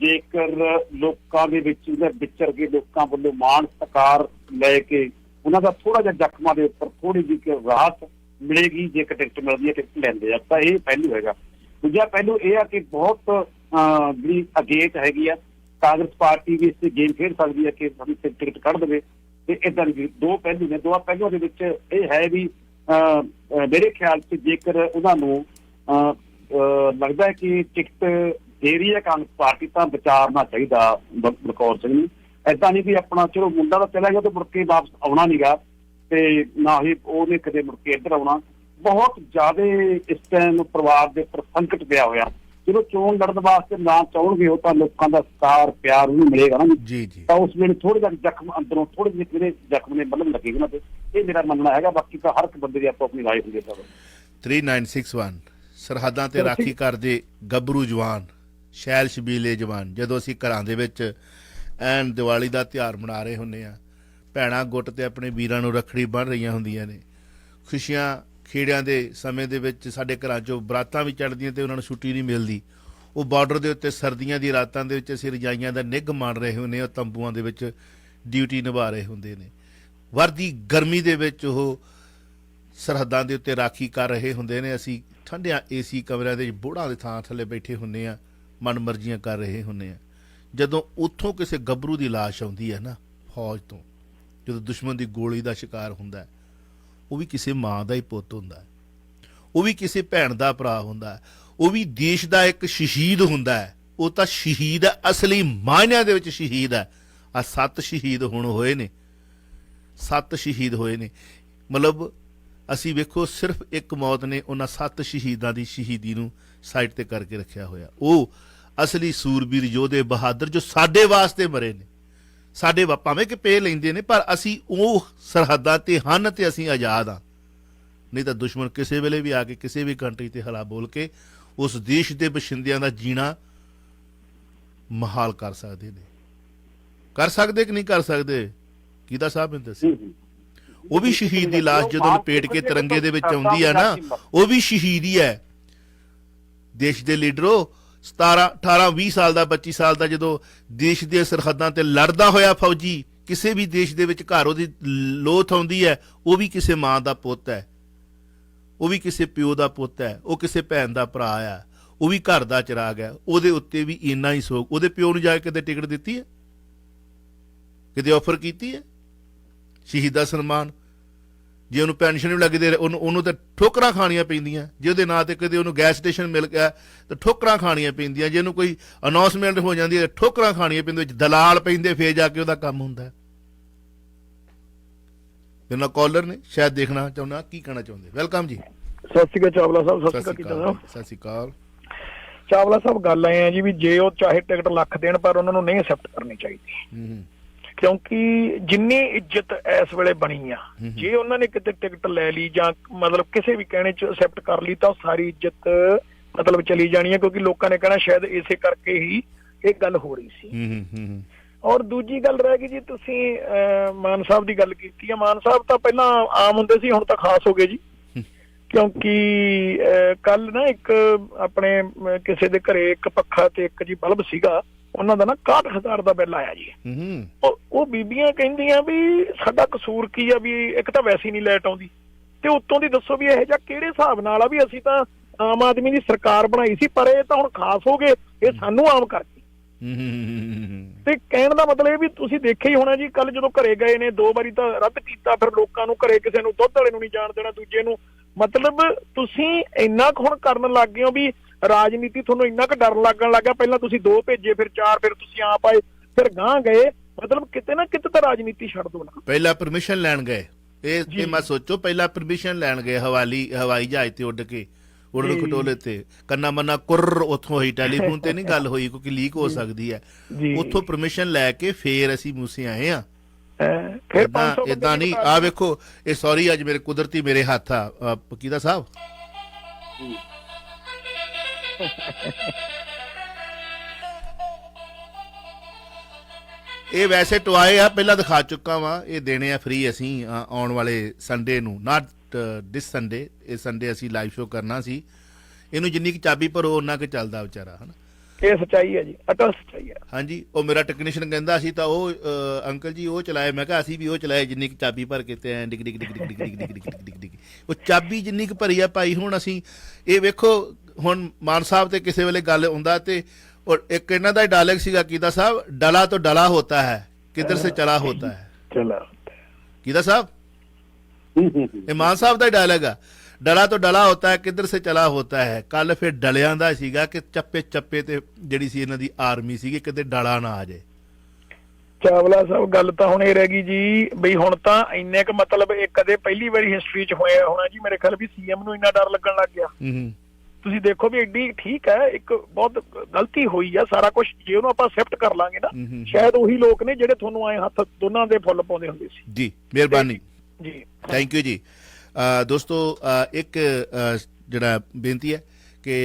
B: ਜੇਕਰ ਲੋਕਾਂ ਦੇ ਵਿੱਚ ਵਿਚਰ ਕੇ ਲੋਕਾਂ ਵੱਲੋਂ ਮਾਣ ਸਤਿਕਾਰ ਲੈ ਕੇ ਉਹਨਾਂ ਦਾ ਥੋੜਾ ਜਿਹਾ ਜ਼ਖਮਾਂ ਦੇ ਉੱਪਰ ਥੋੜੀ ਜਿਹੀ ਰਾਹਤ ਮਿਲੇਗੀ, ਜੇ ਟਿਕਟ ਮਿਲਦੀ ਹੈ, ਟਿਕਟ ਲੈਂਦੇ ਆ, ਤਾਂ ਇਹ ਪਹਿਲੂ ਹੈਗਾ। ਦੂਜਾ ਪਹਿਲੂ ਇਹ ਆ ਕਿ ਬਹੁਤ ਜਿਹੜੀ ਅਗੇਤ ਹੈਗੀ ਆ, ਕਾਂਗਰਸ ਪਾਰਟੀ ਵੀ ਇਸ ਤੇ ਗੇਮ ਖੇਡ ਸਕਦੀ ਹੈ ਕਿ ਸਾਡੀ ਟਿਕਟ ਕੱਢ ਦੇਵੇ। ਤੇ ਏਦਾਂ ਦੀ ਦੋ ਪਹਿਲੂ ਨੇ। ਦੋਵਾਂ ਪਹਿਲੂਆਂ ਦੇ ਵਿੱਚ ਇਹ ਹੈ ਵੀ ਮੇਰੇ ਖਿਆਲ 'ਚ ਜੇਕਰ ਉਹਨਾਂ ਨੂੰ ਲੱਗਦਾ ਹੈ ਕਿ ਟਿਕਟ ਦੇ ਰਹੀ ਹੈ ਕਾਂਗਰਸ ਪਾਰਟੀ, ਤਾਂ ਵਿਚਾਰਨਾ ਚਾਹੀਦਾ ਬਲਕੌਰ ਸਿੰਘ ਨੂੰ। ਏਦਾਂ ਨਹੀਂ ਵੀ ਆਪਣਾ ਚਲੋ ਮੁੰਡਾ ਤਾਂ ਚਲਾ ਗਿਆ ਤੇ ਮੁੜ ਕੇ ਵਾਪਸ ਆਉਣਾ ਨੀਗਾ, ਤੇ ਨਾ ਹੀ ਉਹਨੇ ਕਦੇ ਮੁੜ ਕੇ ਇੱਧਰ ਆਉਣਾ। ਬਹੁਤ ਜ਼ਿਆਦਾ ਇਸ ਟਾਈਮ ਪਰਿਵਾਰ ਦੇ ਉੱਪਰ ਸੰਕਟ ਪਿਆ ਹੋਇਆ। ਜਦੋਂ ਚੋਣ ਲੜਨ ਵਾਸਤੇ ਨਾ ਚਾਹਣਗੇ ਉਹ, ਤਾਂ ਲੋਕਾਂ ਦਾ ਸਤਿਕਾਰ ਪਿਆਰ ਉਹਨੂੰ ਮਿਲੇਗਾ ਨਾ ਜੀ, ਤਾਂ ਉਸ ਵੇਲੇ ਥੋੜੇ ਜਿਹੇ ਜ਼ਖਮ ਅੰਦਰੋਂ, ਥੋੜੇ ਜਿਹੇ ਜਿਹੜੇ ਜ਼ਖਮ ਨੇ ਮਲਮ ਲੱਗੇਗਾ ਨਾ। ਤੇ ਇਹ ਮੇਰਾ ਮੰਨਣਾ ਹੈਗਾ। ਬਾਕੀ ਤਾਂ ਹਰ ਇੱਕ ਬੰਦੇ ਦੀ ਆਪੋ ਆਪਣੀ ਰਾਏ ਹੁੰਦੀ ਹੈ।
A: 3961 ਸਰਹੱਦਾਂ ਤੇ ਰਾਖੀ ਕਰਦੇ ਗੱਭਰੂ ਜਵਾਨ ਸ਼ੈਲ ਸ਼ਬੀਲੇ ਜਵਾਨ। ਜਦੋਂ ਅਸੀਂ ਘਰਾਂ ਦੇ ਵਿੱਚ ਐਨ ਦੀਵਾਲੀ ਦਾ ਤਿਉਹਾਰ ਮਨਾ ਰਹੇ ਹੁੰਦੇ ਆ, ਭੈਣਾਂ ਗੁੱਟ ਤੇ ਆਪਣੇ ਵੀਰਾਂ ਨੂੰ ਰੱਖੜੀ ਬੰਨ੍ਹ ਰਹੀਆਂ ਹੁੰਦੀਆਂ ਨੇ, ਖੁਸ਼ੀਆਂ ਖੇੜਿਆਂ ਦੇ ਸਮੇਂ ਦੇ ਵਿੱਚ ਸਾਡੇ ਘਰਾਂ 'ਚੋਂ ਬਰਾਤਾਂ ਵੀ ਚੜ੍ਹਦੀਆਂ ਤੇ ਉਹਨਾਂ ਨੂੰ ਛੁੱਟੀ ਨਹੀਂ ਮਿਲਦੀ। ਉਹ ਬਾਰਡਰ ਦੇ ਉੱਤੇ ਸਰਦੀਆਂ ਦੀ ਰਾਤਾਂ ਦੇ ਵਿੱਚ ਅਸੀਂ ਰਜਾਈਆਂ ਦਾ ਨਿੱਘ ਮਾਣ ਰਹੇ ਹੁੰਦੇ ਹਾਂ, ਤੰਬੂਆਂ ਦੇ ਵਿੱਚ ਡਿਊਟੀ ਨਿਭਾ ਰਹੇ ਹੁੰਦੇ ਨੇ। ਵਰਦੀ ਗਰਮੀ ਦੇ ਵਿੱਚ ਉਹ ਸਰਹੱਦਾਂ ਦੇ ਉੱਤੇ ਰਾਖੀ ਕਰ ਰਹੇ ਹੁੰਦੇ ਨੇ। ਅਸੀਂ ਠੰਡਿਆਂ ਏਸੀ ਕਮਰਿਆਂ ਦੇ ਬੋੜਾਂ ਦੇ ਥਾਂ ਥੱਲੇ ਬੈਠੇ ਹੁੰਦੇ ਆ, ਮਨ ਮਰਜ਼ੀਆਂ ਕਰ ਰਹੇ ਹੁੰਦੇ ਆ। ਜਦੋਂ ਉੱਥੋਂ ਕਿਸੇ ਗੱਭਰੂ ਦੀ ਲਾਸ਼ ਆਉਂਦੀ ਹੈ ਨਾ ਫੌਜ ਤੋਂ, ਜਦੋਂ ਦੁਸ਼ਮਣ ਦੀ ਗੋਲੀ ਦਾ ਸ਼ਿਕਾਰ ਹੁੰਦਾ ਹੈ, ਉਹ ਵੀ ਕਿਸੇ ਮਾਂ ਦਾ ਹੀ ਪੁੱਤ ਹੁੰਦਾ ਹੈ, ਉਹ ਵੀ ਕਿਸੇ ਭੈਣ ਦਾ ਭਰਾ ਹੁੰਦਾ ਹੈ, ਉਹ ਵੀ ਦੇਸ਼ ਦਾ ਇੱਕ ਸ਼ਹੀਦ ਹੁੰਦਾ ਹੈ। ਉਹ ਤਾਂ ਸ਼ਹੀਦ ਹੈ, ਅਸਲੀ ਮਾਇਨਿਆਂ ਦੇ ਵਿੱਚ ਸ਼ਹੀਦ ਹੈ। ਆ 7 ਸ਼ਹੀਦ ਹੁਣ ਹੋਏ ਨੇ, 7 ਸ਼ਹੀਦ ਹੋਏ ਨੇ। ਮਤਲਬ ਅਸੀਂ ਵੇਖੋ ਸਿਰਫ ਇੱਕ ਮੌਤ ਨੇ ਉਹਨਾਂ 7 ਸ਼ਹੀਦਾਂ ਦੀ ਸ਼ਹੀਦੀ ਨੂੰ ਸਾਈਡ ਤੇ ਕਰਕੇ ਰੱਖਿਆ ਹੋਇਆ। ਉਹ ਅਸਲੀ ਸੂਰਬੀਰ ਯੋਧੇ ਬਹਾਦਰ ਜੋ ਸਾਡੇ ਵਾਸਤੇ ਮਰੇ ਨੇ, ਸਾਡੇ ਭਾਵੇਂ ਕਿ ਪੇ ਲੈਂਦੇ ਨੇ, ਪਰ ਅਸੀਂ ਉਹ ਸਰਹੱਦਾਂ ਤੇ ਹਨ ਤੇ ਅਸੀਂ ਆਜ਼ਾਦ ਹਾਂ। ਨਹੀਂ ਤਾਂ ਦੁਸ਼ਮਣ ਕਿਸੇ ਵੇਲੇ ਵੀ ਆ ਕੇ ਕਿਸੇ ਵੀ ਕੰਟਰੀ ਤੇ ਹਲਾ ਬੋਲ ਕੇ ਉਸ ਦੇਸ਼ ਦੇ ਬਸ਼ਿੰਦਿਆਂ ਦਾ ਜੀਣਾ ਮਹਾਲ ਕਰ ਸਕਦੇ ਨੇ। ਕਰ ਸਕਦੇ ਕਿ ਨਹੀਂ ਕਰ ਸਕਦੇ? ਕਿਹਦਾ ਸਾਹਿਬ ਨੇ ਦੱਸਿਆ। ਉਹ ਵੀ ਸ਼ਹੀਦ ਦੀ ਲਾਸ਼ ਜਦੋਂ ਲਪੇਟ ਕੇ ਤਿਰੰਗੇ ਦੇ ਵਿੱਚ ਆਉਂਦੀ ਹੈ ਨਾ, ਉਹ ਵੀ ਸ਼ਹੀਦ ਹੀ ਹੈ। ਦੇਸ਼ ਦੇ ਲੀਡਰੋ, 17 18 20 ਸਾਲ ਦਾ 25 ਸਾਲ ਦਾ ਜਦੋਂ ਦੇਸ਼ ਦੀਆਂ ਸਰਹੱਦਾਂ ਤੇ ਲੜਦਾ ਹੋਇਆ ਫੌਜੀ ਕਿਸੇ ਵੀ ਦੇਸ਼ ਦੇ ਵਿੱਚ ਘਰ ਉਹਦੀ ਲੋਥ ਆਉਂਦੀ ਹੈ, ਉਹ ਵੀ ਕਿਸੇ ਮਾਂ ਦਾ ਪੁੱਤ ਹੈ, ਉਹ ਵੀ ਕਿਸੇ ਪਿਓ ਦਾ ਪੁੱਤ ਹੈ, ਉਹ ਕਿਸੇ ਭੈਣ ਦਾ ਭਰਾ ਆ, ਉਹ ਵੀ ਘਰ ਦਾ ਚਿਰਾਗ ਹੈ। ਉਹਦੇ ਉੱਤੇ ਵੀ ਇੰਨਾ ਹੀ ਸੋਗ। ਉਹਦੇ ਪਿਓ ਨੂੰ ਜਾ ਕੇ ਕਦੇ ਟਿਕਟ ਦਿੱਤੀ ਹੈ? ਕਿਤੇ ਆਫਰ ਕੀਤੀ ਹੈ ਸ਼ਹੀਦਾ ਸਨਮਾਨ? ਜੇ ਉਹਨੂੰ ਪੈਨਸ਼ਨ ਵੀ ਲੱਗਦੀ ਉਹਨੂੰ ਤਾਂ ਠੋਕਰਾਂ ਖਾਣੀਆਂ ਪੈਂਦੀਆਂ। ਜੇ ਉਹਦੇ ਨਾਂ ਤੇ ਕਦੇ ਉਹਨੂੰ ਗੈਸ ਸਟੇਸ਼ਨ ਮਿਲ ਗਿਆ ਤਾਂ ਠੋਕਰਾਂ ਖਾਣੀਆਂ ਪੈਂਦੀਆਂ। ਜੇ ਉਹਨੂੰ ਕੋਈ ਅਨਾਉਂਸਮੈਂਟ ਹੋ ਜਾਂਦੀ ਹੈ ਠੋਕਰਾਂ ਖਾਣੀਆਂ ਪੈਂਦੀਆਂ, ਵਿੱਚ ਦਲਾਲ ਪੈਂਦੇ, ਫੇਰ ਜਾ ਕੇ ਉਹਦਾ ਕੰਮ ਹੁੰਦਾ। ਮੇਰੇ ਨਾਲ ਕਾਲਰ ਨੇ, ਸ਼ਾਇਦ ਦੇਖਣਾ ਚਾਹੁੰਦਾ ਕੀ ਕਹਿਣਾ ਚਾਹੁੰਦੇ। ਵੈਲਕਮ ਜੀ।
E: ਸਤਿ ਸ਼੍ਰੀ ਅਕਾਲ ਚਾਵਲਾ ਸਾਹਿਬ। ਸਤਿ ਸ਼੍ਰੀ ਅਕਾਲ।
A: ਸਤਿ ਸ਼੍ਰੀ ਅਕਾਲ
E: ਚਾਵਲਾ ਸਾਹਿਬ, ਗੱਲ ਆਏ ਆ ਜੀ ਵੀ ਜੇ ਉਹ ਚਾਹੇ ਟਿਕਟ ਲੱਖ ਦੇਣ ਪਰ ਉਹਨਾਂ ਨੂੰ ਨਹੀਂ ਐਕਸੈਪਟ ਕਰਨੀ ਚਾਹੀਦੀ, ਕਿਉਂਕਿ ਜਿੰਨੀ ਇੱਜ਼ਤ ਇਸ ਵੇਲੇ ਬਣੀ ਆ, ਜੇ ਉਹਨਾਂ ਨੇ ਕਿਤੇ ਟਿਕਟ ਲੈ ਲਈ ਜਾਂ ਮਤਲਬ ਕਿਸੇ ਵੀ ਕਹਿਣੇ ਚ ਐਕਸੈਪਟ ਕਰ ਲਈ ਤਾਂ ਸਾਰੀ ਇੱਜ਼ਤ ਮਤਲਬ ਚਲੀ ਜਾਣੀ ਹੈ, ਕਿਉਂਕਿ ਲੋਕਾਂ ਨੇ ਕਹਿਣਾ ਸ਼ਾਇਦ ਇਸੇ ਕਰਕੇ ਹੀ ਇਹ ਗੱਲ ਹੋ ਰਹੀ ਸੀ। ਔਰ ਦੂਜੀ ਗੱਲ ਰਹਿ ਗਈ ਜੀ, ਤੁਸੀਂ ਮਾਨ ਸਾਹਿਬ ਦੀ ਗੱਲ ਕੀਤੀ ਆ। ਮਾਨ ਸਾਹਿਬ ਤਾਂ ਪਹਿਲਾਂ ਆਮ ਹੁੰਦੇ ਸੀ, ਹੁਣ ਤਾਂ ਖਾਸ ਹੋ ਗਏ ਜੀ, ਕਿਉਂਕਿ ਕੱਲ ਨਾ ਇੱਕ ਆਪਣੇ ਕਿਸੇ ਦੇ ਘਰੇ ਇੱਕ ਪੱਖਾ ਤੇ ਇੱਕ ਜੀ ਬਲਬ ਸੀਗਾ, ਉਹਨਾਂ ਦਾ ਨਾ 61,000 ਦਾ ਬਿੱਲ ਆਇਆ ਜੀ। ਉਹ ਬੀਬੀਆਂ ਕਹਿੰਦੀਆਂ ਵੀ ਸਾਡਾ ਕਸੂਰ ਕੀ ਆ, ਵੀ ਇੱਕ ਤਾਂ ਵੈਸੇ ਹੀ ਨਹੀਂ ਲਾਈਟ ਆਉਂਦੀ, ਤੇ ਉੱਤੋਂ ਦੀ ਦੱਸੋ ਵੀ ਇਹ ਜਿਹਾ ਕਿਹੜੇ ਹਿਸਾਬ ਨਾਲ ਆ, ਵੀ ਅਸੀਂ ਤਾਂ ਆਮ ਆਦਮੀ ਦੀ ਸਰਕਾਰ ਬਣਾਈ ਸੀ ਪਰ ਇਹ ਤਾਂ ਹੁਣ ਖਾਸ ਹੋ ਗਏ, ਇਹ ਸਾਨੂੰ ਆਮ ਕਰਤੀ। ਤੇ ਕਹਿਣ ਦਾ ਮਤਲਬ ਇਹ ਵੀ ਤੁਸੀਂ ਦੇਖਿਆ ਹੀ ਹੋਣਾ ਜੀ, ਕੱਲ ਜਦੋਂ ਘਰੇ ਗਏ ਨੇ 2 ਵਾਰੀ ਤਾਂ ਰੱਦ ਕੀਤਾ, ਫਿਰ ਲੋਕਾਂ ਨੂੰ ਘਰੇ ਕਿਸੇ ਨੂੰ ਦੁੱਧ ਵਾਲੇ ਨੂੰ ਨਹੀਂ ਜਾਣ ਦੇਣਾ, ਦੂਜੇ ਨੂੰ। ਮਤਲਬ ਤੁਸੀਂ ਇੰਨਾ ਕੁ ਹੁਣ ਕਰਨ ਲੱਗ ਗਏ ਹੋ ਵੀ ਰਾਜਨੀਤੀ ਤੁਹਾਨੂੰ ਇੰਨਾ ਕੁ ਡਰ ਲੱਗਣ ਲੱਗ ਗਿਆ। ਪਹਿਲਾਂ ਤੁਸੀਂ 2 ਭੇਜੇ, ਫਿਰ 4, ਫਿਰ ਤੁਸੀਂ ਆਪ ਆਏ, ਫਿਰ ਗਾਂਹ ਗਏ। ਮਤਲਬ ਕਿਤੇ ਨਾ ਕਿਤੇ ਤਾਂ ਰਾਜਨੀਤੀ ਛੱਡ ਦੋ ਨਾ।
A: ਪਹਿਲਾਂ ਪਰਮਿਸ਼ਨ ਲੈਣ ਗਏ, ਇਹ ਮੈਂ ਸੋਚੋ, ਪਹਿਲਾਂ ਪਰਮਿਸ਼ਨ ਲੈਣ ਗਏ ਹਵਾਈ ਜਹਾਜ਼ ਤੇ ਉੱਡ ਕੇ, ਉੜਨ ਖਟੋਲੇ ਤੇ ਕੰਨਾ ਮੰਨਾ ਕੁਰ, ਉੱਥੋਂ ਹੋਈ, ਟੈਲੀਫੋਨ ਤੇ ਨਹੀਂ ਗੱਲ ਹੋਈ ਕਿਉਂਕਿ ਲੀਕ ਹੋ ਸਕਦੀ ਹੈ। ਉੱਥੋਂ ਪਰਮਿਸ਼ਨ ਲੈ ਕੇ ਫੇਰ ਅਸੀਂ ਮੂਸੇ ਆਏ ਆ। ਏਦਾਂ ਨਹੀਂ। ਆ ਵੇਖੋ, ਇਹ ਸੌਰੀ ਅੱਜ ਮੇਰੇ ਕੁਦਰਤੀ ਮੇਰੇ ਹੱਥ ਆ ਪਕੀਦਾ ਸਾਹਿਬ। ਇਹ ਵੈਸੇ ਟੁਆਏ ਆ, ਪਹਿਲਾਂ ਦਿਖਾ ਚੁੱਕਾ ਵਾਂ। ਇਹ ਦੇਣੇ ਆ ਫ੍ਰੀ ਅਸੀਂ ਆਉਣ ਵਾਲੇ ਸੰਡੇ ਨੂੰ, ਨਾਟ ਦਿਸ ਸੰਡੇ, ਇਹ ਸੰਡੇ ਅਸੀਂ ਲਾਈਵ ਸ਼ੋ ਕਰਨਾ ਸੀ। ਇਹਨੂੰ ਜਿੰਨੀ ਕੁ ਚਾਬੀ ਭਰੋ ਉਹਨਾਂ ਕੁ ਚੱਲਦਾ ਵਿਚਾਰਾ, ਹਨਾ।
E: ਇਹ ਸੱਚਾਈ ਹੈ ਜੀ, ਅਟਲ ਸੱਚਾਈ ਹੈ।
A: ਹਾਂਜੀ, ਉਹ ਮੇਰਾ ਟੈਕਨੀਸ਼ੀਅਨ ਕਹਿੰਦਾ ਸੀ ਤਾਂ ਉਹ ਅੰਕਲ ਜੀ ਉਹ ਚਲਾਏ, ਮੈਂ ਕਿਹਾ ਅਸੀਂ ਵੀ ਉਹ ਚਲਾਏ, ਜਿੰਨੀ ਕੁ ਚਾਬੀ ਭਰ ਕੇ ਤੇ ਐ ਡਿਗ ਡਿਗ ਡਿਗ ਡਿਗ ਡਿਗ ਡਿਗ ਡਿਗ ਡਿਗ ਡਿਗ, ਉਹ ਚਾਬੀ ਜਿੰਨੀ ਕੁ ਭਰੀ ਆ ਭਾਈ। ਹੁਣ ਅਸੀਂ ਇਹ ਵੇਖੋ, ਹੁਣ ਮਾਨ ਸਾਹਿਬ ਤੇ ਕਿਸੇ ਵੇਲੇ ਗੱਲ ਹੁੰਦਾ ਤੇ ਇੱਕ ਇਹਨਾਂ ਦਾ ਡਾਇਲੌਗ ਸੀਗਾ ਕੀਦਾ ਸਾਹਿਬ, ਡਲਾ ਤੋਂ ਡਲਾ ਹੋਤਾ ਹੈ, ਕਿੱਧਰ ਸੇ ਚਲਾ ਹੋਤਾ ਹੈ। ਕੀਦਾ ਸਾਹਿਬ, ਇਹ ਮਾਨ ਸਾਹਿਬ ਦਾ ਡਾਇਲੌਗ ਆ, ਡਲਾ ਤੋਂ ਡਲਾ ਹੋਤਾ ਹੈ, ਕਿੱਧਰ ਸੇ ਚਲਾ ਹੋਤਾ ਹੈ। ਕੱਲ ਫਿਰ ਡਲਿਆਂ ਦਾ ਸੀਗਾ ਕਿ ਚੱਪੇ ਚੱਪੇ ਤੇ ਜਿਹੜੀ ਸੀ ਇਹਨਾਂ ਦੀ ਆਰਮੀ ਸੀਗੀ, ਕਿਤੇ ਡਲਾ ਨਾ ਆ ਜਾਏ।
E: ਚਾਵਲਾ ਸਾਹਿਬ, ਗੱਲ ਤਾਂ ਹੁਣ ਇਹ ਰਹਿ ਗਈ ਜੀ ਬਈ ਹੁਣ ਤਾਂ ਇੰਨੇ ਕੁ ਮਤਲਬ ਇਹ ਕਦੇ ਪਹਿਲੀ ਵਾਰੀ ਹਿਸਟਰੀ 'ਚ ਹੋਇਆ ਹੋਣਾ ਜੀ ਮੇਰੇ ਖਿਆਲ ਵੀ ਸੀਐਮ ਨੂੰ ਇੰਨਾ ਡਰ ਲੱਗਣ ਲੱਗ ਗਿਆ। ਤੁਸੀਂ ਦੇਖੋ ਵੀ ਐਡੀ ਠੀਕ ਹੈ, ਇੱਕ ਬਹੁਤ ਗਲਤੀ ਹੋਈ ਆ, ਸਾਰਾ ਕੁਝ ਜੇ ਉਹਨੂੰ ਆਪਾਂ ਐਕਸੈਪਟ ਕਰ ਲਾਂਗੇ ਨਾ, ਸ਼ਾਇਦ ਉਹੀ ਲੋਕ ਨੇ ਜਿਹੜੇ ਤੁਹਾਨੂੰ ਆਏ ਹੱਥ ਦੋਨਾਂ ਦੇ ਫੁੱਲ ਪਾਉਂਦੇ ਹੁੰਦੇ ਸੀ।
A: ਜੀ ਮਿਹਰਬਾਨੀ
E: ਜੀ,
A: ਥੈਂਕ ਯੂ ਜੀ। ਦੋਸਤੋ, ਇੱਕ ਜਿਹੜਾ ਬੇਨਤੀ ਹੈ ਕਿ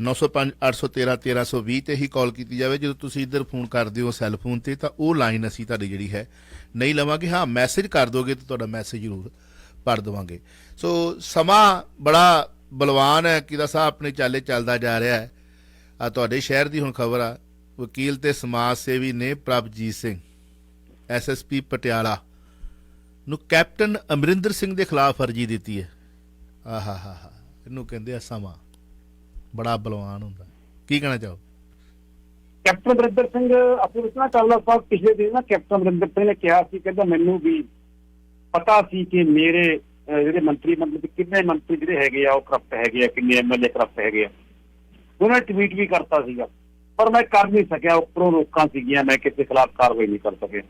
A: 905 813 1320 ਤੇ ਹੀ ਕਾਲ ਕੀਤੀ ਜਾਵੇ। ਜਦੋਂ ਤੁਸੀਂ ਇੱਧਰ ਫੋਨ ਕਰਦੇ ਹੋ ਸੈੱਲ ਫੋਨ ਤੇ ਤਾਂ ਉਹ ਲਾਈਨ ਅਸੀਂ ਤੁਹਾਡੀ ਜਿਹੜੀ ਹੈ ਨਹੀਂ ਲਵਾਂਗੇ। ਹਾਂ, ਮੈਸੇਜ ਕਰ ਦੋਗੇ ਤਾਂ ਤੁਹਾਡਾ ਮੈਸੇਜ ਜ਼ਰੂਰ ਪੜ੍ਹ ਦੇਵਾਂਗੇ। ਸੋ ਸਮਾਂ ਬੜਾ ਬਲਵਾਨ ਹੈ, ਕਿਦਾ ਸਾਹਿਬ ਆਪਣੇ ਚਾਲੇ ਚੱਲਦਾ ਜਾ ਰਿਹਾ ਹੈ। ਆ ਤੁਹਾਡੇ ਸ਼ਹਿਰ ਦੀ ਹੁਣ ਖਬਰ ਆ, ਵਕੀਲ ਤੇ ਸਮਾਜ ਸੇਵੀ ਨੇ ਪ੍ਰਭਜੀਤ ਸਿੰਘ SSP ਪਟਿਆਲਾ ਨੂੰ ਕੈਪਟਨ ਅਮਰਿੰਦਰ ਸਿੰਘ ਦੇ ਖਿਲਾਫ ਅਰਜੀ ਦਿੱਤੀ ਹੈ। ਆਹਾ ਹਾ ਹਾ, ਇਹਨੂੰ ਕਹਿੰਦੇ ਆ ਸਮਾਂ ਬੜਾ ਬਲਵਾਨ ਹੁੰਦਾ। ਕੀ ਕਹਿਣਾ ਚਾਹੋ?
B: ਕੈਪਟਨ ਅਮਰਿੰਦਰ ਸਿੰਘ ਆਪਣੇ ਵਿੱਚ ਨਾ ਚਾਵਲਾ ਸਾਹਿਬ ਪਿਛਲੇ ਦਿਨ ਨਾ ਕੈਪਟਨ ਅਮਰਿੰਦਰ ਸਿੰਘ ਨੇ ਕਿਹਾ ਸੀ, ਕਹਿੰਦਾ ਮੈਨੂੰ ਵੀ ਪਤਾ ਸੀ ਕਿ ਮੇਰੇ ਜਿਹੜੇ ਮੰਤਰੀ ਮੰਡਲ ਦੇ ਕਿੰਨੇ ਮੰਤਰੀ ਜਿਹੜੇ ਹੈਗੇ ਆ ਉਹ ਕਰਪਟ ਹੈਗੇ ਆ, ਕਿੰਨੇ MLA ਕਰਪਟ ਹੈਗੇ ਆ। ਉਹਨੇ ਟਵੀਟ ਵੀ ਕਰਤਾ ਸੀਗਾ, ਪਰ ਮੈਂ ਕਰ ਨਹੀਂ ਸਕਿਆ, ਉੱਪਰੋਂ ਰੋਕਾਂ ਸੀਗੀਆਂ, ਮੈਂ ਕਿਸੇ ਖਿਲਾਫ ਕਾਰਵਾਈ ਨਹੀਂ ਕਰ ਸਕਿਆ।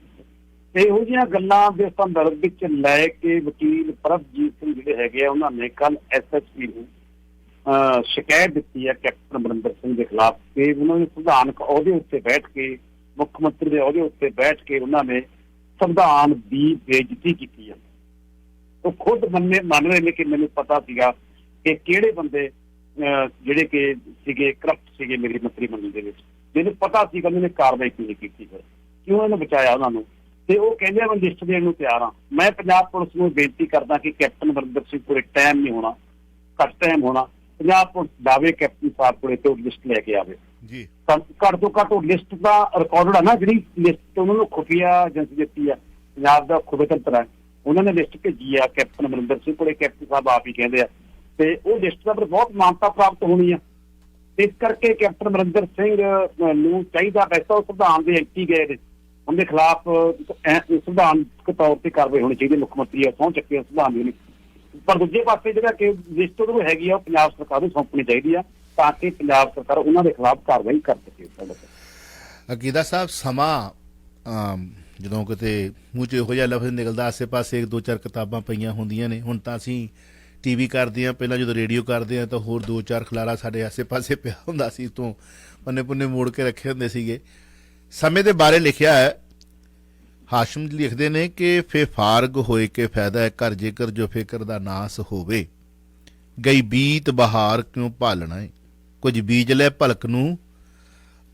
B: ਤੇ ਇਹੋ ਜਿਹੀਆਂ ਗੱਲਾਂ ਦੇ ਸੰਦਰਭ ਵਿੱਚ ਲੈ ਕੇ ਵਕੀਲ ਪ੍ਰਭਜੀਤ ਸਿੰਘ ਜਿਹੜੇ ਹੈਗੇ ਆ ਉਹਨਾਂ ਨੇ ਕੱਲ SSP ਨੂੰ ਸ਼ਿਕਾਇਤ ਦਿੱਤੀ ਹੈ ਕੈਪਟਨ ਅਮਰਿੰਦਰ ਸਿੰਘ ਦੇ ਖਿਲਾਫ ਕਿ ਉਹਨਾਂ ਨੇ ਸੰਵਿਧਾਨਕ ਅਹੁਦੇ ਉੱਤੇ ਬੈਠ ਕੇ, ਮੁੱਖ ਮੰਤਰੀ ਦੇ ਅਹੁਦੇ ਉੱਤੇ ਬੈਠ ਕੇ ਉਹਨਾਂ ਨੇ ਸੰਵਿਧਾਨ ਦੀ ਬੇਇੱਜ਼ਤੀ ਕੀਤੀ ਹੈ। ਉਹ ਖੁਦ ਮੰਨ ਰਹੇ ਨੇ ਕਿ ਮੈਨੂੰ ਪਤਾ ਸੀਗਾ ਕਿ ਕਿਹੜੇ ਬੰਦੇ ਜਿਹੜੇ ਕਿ ਸੀਗੇ ਕਰਪਟ ਸੀਗੇ ਮੇਰੀ ਮੰਤਰੀ ਮੰਡਲ ਦੇ ਵਿੱਚ, ਮੈਨੂੰ ਪਤਾ ਸੀਗਾ ਉਹਨਾਂ ਨੇ ਕਾਰਵਾਈ ਕਿਉਂ ਨਹੀਂ ਕੀਤੀ, ਫਿਰ ਕਿਉਂ ਉਹਨਾਂ ਨੇ ਬਚਾਇਆ ਉਹਨਾਂ ਨੂੰ। ਤੇ ਉਹ ਕਹਿੰਦੇ ਮੈਂ ਲਿਸਟ ਦੇਣ ਨੂੰ ਤਿਆਰ ਹਾਂ। ਮੈਂ ਪੰਜਾਬ ਪੁਲਿਸ ਨੂੰ ਬੇਨਤੀ ਕਰਦਾ ਕਿ ਕੈਪਟਨ ਅਮਰਿੰਦਰ ਸਿੰਘ ਕੋਲੇ ਟਾਈਮ ਨਹੀਂ ਹੋਣਾ, ਘੱਟ ਟਾਈਮ ਹੋਣਾ, ਪੰਜਾਬ ਪੁਲਿਸ ਦਾਵੇ ਕੈਪਟਨ ਸਾਹਿਬ ਕੋਲੇ ਤੇ ਉਹ ਲਿਸਟ ਲੈ ਕੇ ਆਵੇ ਜੀ। ਘੱਟ ਤੋਂ ਘੱਟ ਉਹ ਲਿਸਟ ਦਾ ਰਿਕਾਰਡ ਆ ਨਾ, ਜਿਹੜੀ ਲਿਸਟ ਉਹਨਾਂ ਨੂੰ ਖੁਫੀਆ ਏਜੰਸੀ ਦਿੱਤੀ ਆ, ਪੰਜਾਬ ਦਾ ਖੁਫੀਆ ਤੰਤਰ ਹੈ, ਉਹਨਾਂ ਨੇ ਲਿਸਟ ਭੇਜੀ ਆ ਕੈਪਟਨ ਅਮਰਿੰਦਰ ਸਿੰਘ ਕੋਲੇ, ਕੈਪਟਨ ਸਾਹਿਬ ਆਪ ਹੀ ਕਹਿੰਦੇ ਆ, ਤੇ ਉਹ ਲਿਸਟ ਦਾ ਫਿਰ ਬਹੁਤ ਮਾਨਤਾ ਪ੍ਰਾਪਤ ਹੋਣੀ ਆ। ਇਸ ਕਰਕੇ ਕੈਪਟਨ ਅਮਰਿੰਦਰ ਸਿੰਘ ਨੂੰ ਚਾਹੀਦਾ, ਵੈਸੇ ਉਹ ਸੰਵਿਧਾਨ ਦੇ ਐਂਟੀ ਗਏ ਨੇ, ਉਹਦੇ ਖਿਲਾਫ ਸੰਵਿਧਾਨਕ ਤੌਰ ਤੇ ਕਾਰਵਾਈ ਹੋਣੀ ਚਾਹੀਦੀ। ਮੁੱਖ ਮੰਤਰੀ ਆ ਸਹੁੰ ਚੱਕੇ ਸੰਵਿਧਾਨ ਦੀ, ਪਰ ਦੂਜੇ ਪਾਸੇ ਜਿਹੜਾ ਕਿ ਲਿਸਟ ਉਹ ਹੈਗੀ ਆ ਉਹ ਪੰਜਾਬ ਸਰਕਾਰ ਨੂੰ ਸੌਂਪਣੀ ਚਾਹੀਦੀ ਆ ਤਾਂ ਕਿ ਪੰਜਾਬ ਸਰਕਾਰ ਉਹਨਾਂ ਦੇ ਖਿਲਾਫ ਕਾਰਵਾਈ ਕਰ ਸਕੇ।
A: ਅਕੀਦਾ ਸਾਹਿਬ, ਸਮਾਂ ਜਦੋਂ ਕਿਤੇ ਮੂੰਹ 'ਚ ਇਹੋ ਜਿਹਾ ਲਫ਼ਜ਼ ਨਿਕਲਦਾ, ਆਸੇ ਪਾਸੇ 1-2-4 ਕਿਤਾਬਾਂ ਪਈਆਂ ਹੁੰਦੀਆਂ ਨੇ। ਹੁਣ ਤਾਂ ਅਸੀਂ TV ਕਰਦੇ ਹਾਂ, ਪਹਿਲਾਂ ਜਦੋਂ ਰੇਡੀਓ ਕਰਦੇ ਹਾਂ ਤਾਂ ਹੋਰ 2-4 ਖਲਾਰਾ ਸਾਡੇ ਆਸੇ ਪਾਸੇ ਪਿਆ ਹੁੰਦਾ ਸੀ, ਤੋਂ ਪੰਨੇ ਪੁੰਨੇ ਮੋੜ ਕੇ ਰੱਖੇ ਹੁੰਦੇ ਸੀਗੇ। ਸਮੇਂ ਦੇ ਬਾਰੇ ਲਿਖਿਆ ਹੈ, ਹਾਸ਼ਮ ਲਿਖਦੇ ਨੇ ਕਿ ਫੇ ਫਾਰਗ ਹੋਏ ਕੇ ਫਾਇਦਾ ਹੈ, ਘਰ ਜੇਕਰ ਜੋ ਫਿਕਰ ਦਾ ਨਾਸ ਹੋਵੇ, ਗਈ ਬੀਤ ਬਹਾਰ ਕਿਉਂ ਭਾਲਣਾ ਹੈ, ਕੁਝ ਬੀਜ ਲੈ ਭਲਕ ਨੂੰ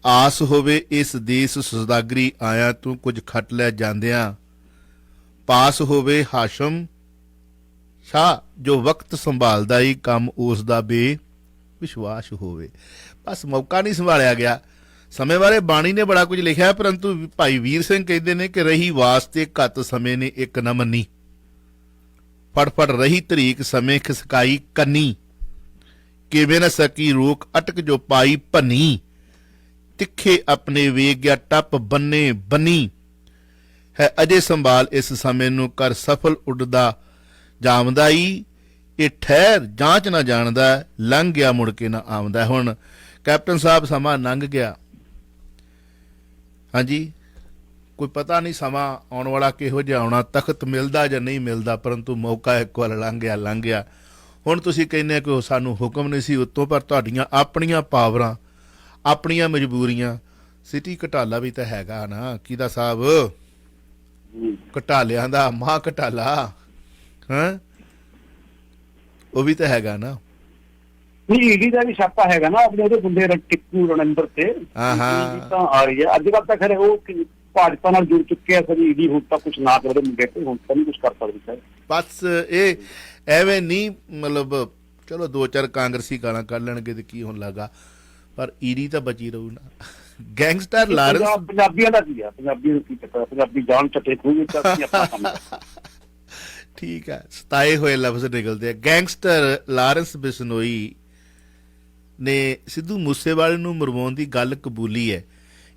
A: ਆਸ ਹੋਵੇ, ਇਸ ਦੇਸ ਸੁਦਾਗਰੀ ਆਇਆ ਤੂੰ, ਕੁਝ ਖੱਟ ਲੈ ਜਾਂਦਿਆਂ ਪਾਸ ਹੋਵੇ। ਹਾਸ਼ਮ ਸ਼ਾਹ ਜੋ ਵਕਤ ਸੰਭਾਲਦਾ ਹੀ ਕੰਮ ਉਸ ਦਾ ਬੇਵਿਸ਼ਵਾਸ ਹੋਵੇ। ਬਸ ਮੌਕਾ ਨਹੀਂ ਸੰਭਾਲਿਆ ਗਿਆ। ਸਮੇਂ ਬਾਰੇ ਬਾਣੀ ਨੇ ਬੜਾ ਕੁਝ ਲਿਖਿਆ, ਪਰੰਤੂ ਭਾਈ ਵੀਰ ਸਿੰਘ ਕਹਿੰਦੇ ਨੇ ਕਿ ਰਹੀ ਵਾਸਤੇ ਘੱਤ ਸਮੇਂ ਨੇ ਇੱਕ ਨਾ ਮੰਨੀ, ਫੜ ਰਹੀ ਤਰੀਕ ਸਮੇਂ ਖਿਸਕਾਈ ਕੰਨੀ, ਕਿਵੇਂ ਨਾ ਸਕੀ ਰੋਕ ਅਟਕ ਜੋ ਪਾਈ ਭੰਨੀ, ਤਿੱਖੇ ਆਪਣੇ ਵੇਗ ਗਿਆ ਟੱਪ ਬੰਨੇ ਬੰਨੀ ਹੈ, ਅਜੇ ਸੰਭਾਲ ਇਸ ਸਮੇਂ ਨੂੰ ਕਰ ਸਫਲ ਉੱਡਦਾ ਜਾਮਦਾ ਹੀ, ਇਹ ਠਹਿਰ ਜਾਂਚ ਨਾ ਜਾਣਦਾ, ਲੰਘ ਗਿਆ ਮੁੜ ਕੇ ਨਾ ਆਉਂਦਾ। ਹੁਣ ਕੈਪਟਨ ਸਾਹਿਬ ਸਮਾਂ ਲੰਘ ਗਿਆ, ਹਾਂਜੀ, ਕੋਈ ਪਤਾ ਨਹੀਂ ਸਮਾਂ ਆਉਣ ਵਾਲਾ ਕਿਹੋ ਜਿਹਾ ਆਉਣਾ, ਤਖਤ ਮਿਲਦਾ ਜਾਂ ਨਹੀਂ ਮਿਲਦਾ, ਪਰੰਤੂ ਮੌਕਾ ਇੱਕ ਵਾਰ ਲੰਘ ਗਿਆ। ਹੁਣ ਤੁਸੀਂ ਕਹਿੰਦੇ ਕਿ ਸਾਨੂੰ ਹੁਕਮ ਨਹੀਂ ਸੀ ਉੱਤੋਂ, ਪਰ ਤੁਹਾਡੀਆਂ ਆਪਣੀਆਂ ਪਾਵਰਾਂ, ਆਪਣੀਆਂ ਮਜਬੂਰੀਆਂ। ਸਿਟੀ ਘਟਾਲਾ ਵੀ ਤਾਂ ਹੈਗਾ ਨਾ ਕਿਹਦਾ ਸਾਹਿਬ, ਘਟਾਲਿਆਂ ਦਾ ਮਾਂ ਘਟਾਲਾ, ਹਾਂ ਉਹ ਵੀ ਤਾਂ ਹੈਗਾ ਨਾ।
B: ਨਹੀਂ, ਈਡੀ ਦਾ ਵੀ ਛਾਪਾ ਹੈਗਾ ਨਾ ਆਪਣੇ ਉਹਦੇ ਗੁੰਡੇ ਟਿੱਕੂ ਰਣਿੰਦਰ ਤੇ ਤਾਂ ਆ ਰਹੀ ਹੈ। ਅੱਜ ਕੱਲ੍ਹ ਤਾਂ ਖਰੇ ਉਹ ਭਾਜਪਾ ਨਾਲ ਜੁੜ ਚੁੱਕੇ ਆ, ਸਰ ਈਡੀ ਹੁਣ ਤਾਂ ਕੁਛ ਨਾ ਕਰਦੇ ਮੁੰਡੇ ਤੇ, ਹੁਣ ਤਾਂ ਨਹੀਂ ਕੁਛ ਕਰ ਸਕਦੀ ਸਰ।
A: ਬਸ ਇਹ ਐਵੇਂ ਨਹੀਂ, ਮਤਲਬ ਚਲੋ 2-4 ਕਾਂਗਰਸੀ ਗਾਲਾਂ ਕੱਢ ਲੈਣਗੇ ਤੇ ਕੀ ਹੋਣ ਲੱਗਾ, ਪਰ ਈਡੀ ਤਾਂ ਬਚੀ ਰਹੂ ਨਾ। ਗੈਂਗਸਟਰ ਲਾਰੈਂਸ,
B: ਪੰਜਾਬੀਆਂ ਦਾ ਕੀ ਆ, ਪੰਜਾਬੀ ਨੂੰ ਕੀ ਪਤਾ, ਪੰਜਾਬੀ ਜਾਣ ਚੱਟੇ ਖੂਹ ਵਿੱਚ ਆਪਣਾ ਕੰਮ
A: ਠੀਕ ਹੈ, ਸਤਾਏ ਹੋਏ ਲਫ਼ਜ਼ ਨਿਕਲਦੇ ਆ। ਗੈਂਗਸਟਰ ਲਾਰੈਂਸ ਬਿਸ਼ਨੋਈ ਨੇ ਸਿੱਧੂ ਮੂਸੇਵਾਲੇ ਨੂੰ ਮਰਵਾਉਣ ਦੀ ਗੱਲ ਕਬੂਲੀ ਹੈ।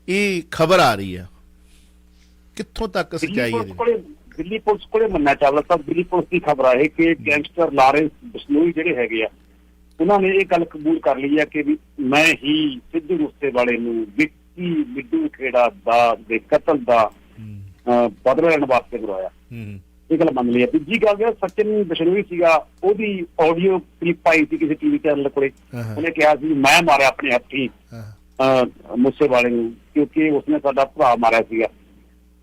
A: ਇਹ ਖਬਰ ਆ ਰਹੀ ਹੈ, ਕਿੱਥੋਂ ਤੱਕ ਸੱਚਾਈ ਹੈ?
B: ਦਿੱਲੀ ਪੁਲਿਸ ਕੋਲੇ ਮੰਨਣਾ ਚਾਵਲਾ ਸਾਹਿਬ, ਦਿੱਲੀ ਪੁਲਿਸ ਦੀ ਖਬਰ ਆਏ ਕਿ ਗੈਂਗਸਟਰ ਲਾਰੈਂਸ ਬਿਸ਼ਨੋਈ ਜਿਹੜੇ ਹੈਗੇ ਆ ਉਹਨਾਂ ਨੇ ਇਹ ਗੱਲ ਕਬੂਲ ਕਰ ਲਈ ਹੈ ਕਿ ਵੀ ਮੈਂ ਹੀ ਸਿੱਧੂ ਮੂਸੇਵਾਲੇ ਨੂੰ ਵਿੱਕੀ ਮਿੱਡੂ ਖੇੜਾ ਦੇ ਕਤਲ ਦਾ ਬਦਲਾ ਲੈਣ ਵਾਸਤੇ ਬੁਲਾਇਆ। ਇਹ ਗੱਲ ਮੰਨ ਲਈ ਹੈ। ਦੂਜੀ ਗੱਲ ਸਚਿਨ ਬਿਸ਼ਨੋਈ ਸੀਗਾ, ਉਹਦੀ ਆਡੀਓ ਕਲਿੱਪ ਆਈ ਸੀ ਕਿਸੇ TV ਚੈਨਲ ਕੋਲੇ, ਉਹਨੇ ਕਿਹਾ ਸੀ ਮੈਂ ਮਾਰਿਆ ਆਪਣੇ ਹੱਥੀਂ ਮੂਸੇਵਾਲੇ ਨੂੰ ਕਿਉਂਕਿ ਉਸਨੇ ਸਾਡਾ ਭਰਾ ਮਾਰਿਆ ਸੀਗਾ।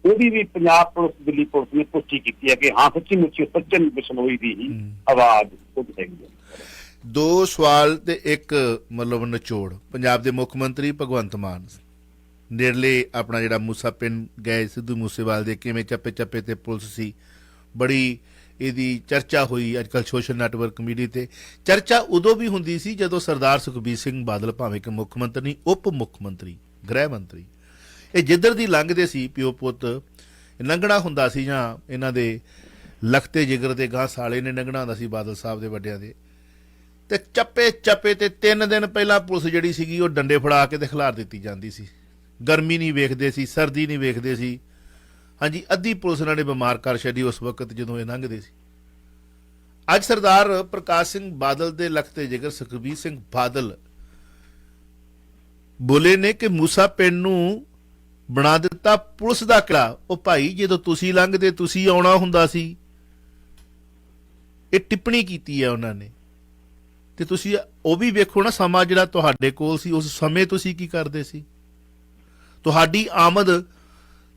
B: ਉਹਦੀ ਵੀ ਪੰਜਾਬ ਪੁਲਿਸ, ਦਿੱਲੀ ਪੁਲਿਸ ਨੇ ਪੁਸ਼ਟੀ ਕੀਤੀ ਹੈ ਕਿ ਹਾਂ ਸੱਚੀ ਮੁੱਚੀ ਸਚਿਨ ਬਿਸ਼ਨੋਈ ਦੀ ਹੀ ਆਵਾਜ਼ ਉਹ ਹੈਗੀ ਹੈ।
A: ਦੋ ਸਵਾਲ ਤੇ ਇੱਕ ਮਤਲਬ ਨਿਚੋੜ। ਪੰਜਾਬ ਦੇ ਮੁੱਖ ਮੰਤਰੀ ਭਗਵੰਤ ਮਾਨ ਨੇੜਲੇ ਆਪਣਾ ਜਿਹੜਾ ਮੂਸਾ ਪਿੰਡ ਗਏ ਸਿੱਧੂ ਮੂਸੇਵਾਲ ਦੇ, ਕਿਵੇਂ ਚੱਪੇ ਚੱਪੇ ਤੇ ਪੁਲਿਸ ਸੀ, ਬੜੀ ਇਹਦੀ ਚਰਚਾ ਹੋਈ ਅੱਜ ਕੱਲ੍ਹ ਸੋਸ਼ਲ ਨੈਟਵਰਕ ਮੀਡੀਆ ਤੇ। ਚਰਚਾ ਉਦੋਂ ਵੀ ਹੁੰਦੀ ਸੀ ਜਦੋਂ ਸਰਦਾਰ ਸੁਖਬੀਰ ਸਿੰਘ ਬਾਦਲ ਭਾਵੇਂ ਕਿ ਮੁੱਖ ਮੰਤਰੀ ਨਹੀਂ, ਉਪ ਮੁੱਖ ਮੰਤਰੀ, ਗ੍ਰਹਿ ਮੰਤਰੀ, ਇਹ ਜਿੱਧਰ ਦੀ ਲੰਘਦੇ ਸੀ ਪਿਓ ਪੁੱਤ ਲੰਘਣਾ ਹੁੰਦਾ ਸੀ, ਜਾਂ ਇਹਨਾਂ ਦੇ ਲਖਤੇ ਜਿਗਰ ਦੇ ਗਾਂ ਸਾਲੇ ਨੇ ਲੰਘਣਾ ਹੁੰਦਾ ਸੀ ਬਾਦਲ ਸਾਹਿਬ ਦੇ ਵੱਡਿਆਂ ਦੇ, ਤੇ ਚੱਪੇ ਚੱਪੇ ਤੇ 3 ਦਿਨ ਪਹਿਲਾਂ ਪੁਲਿਸ ਜਿਹੜੀ ਸੀਗੀ ਉਹ ਡੰਡੇ ਫੜਾ ਕੇ ਤੇ ਖਿਲਾਰ ਦਿੱਤੀ ਜਾਂਦੀ ਸੀ। ਗਰਮੀ ਨਹੀਂ ਵੇਖਦੇ ਸੀ, ਸਰਦੀ ਨਹੀਂ ਵੇਖਦੇ ਸੀ। ਹਾਂਜੀ, ਅੱਧੀ ਪੁਲਿਸ ਇਹਨਾਂ ਨੇ ਬਿਮਾਰ ਕਰ ਛੱਡੀ ਉਸ ਵਕਤ ਜਦੋਂ ਇਹ ਲੰਘਦੇ ਸੀ। ਅੱਜ ਸਰਦਾਰ ਪ੍ਰਕਾਸ਼ ਸਿੰਘ ਬਾਦਲ ਦੇ ਲਖਤੇ ਜਿਗਰ ਸੁਖਬੀਰ ਸਿੰਘ ਬਾਦਲ ਬੋਲੇ ਨੇ ਕਿ ਮੂਸਾ ਪਿੰਡ ਨੂੰ ਬਣਾ ਦਿੱਤਾ ਪੁਲਿਸ ਦਾ ਕਿਲਾ। ਉਹ ਭਾਈ, ਜਦੋਂ ਤੁਸੀਂ ਲੰਘਦੇ ਤੁਸੀਂ ਆਉਣਾ ਹੁੰਦਾ ਸੀ। ਇਹ ਟਿੱਪਣੀ ਕੀਤੀ ਹੈ ਉਹਨਾਂ ਨੇ। ਤੇ ਤੁਸੀਂ ਉਹ ਵੀ ਵੇਖੋ ਨਾ, ਸਮਾਂ ਜਿਹੜਾ ਤੁਹਾਡੇ ਕੋਲ ਸੀ ਉਸ ਸਮੇਂ ਤੁਸੀਂ ਕੀ ਕਰਦੇ ਸੀ। ਤੁਹਾਡੀ ਆਮਦ,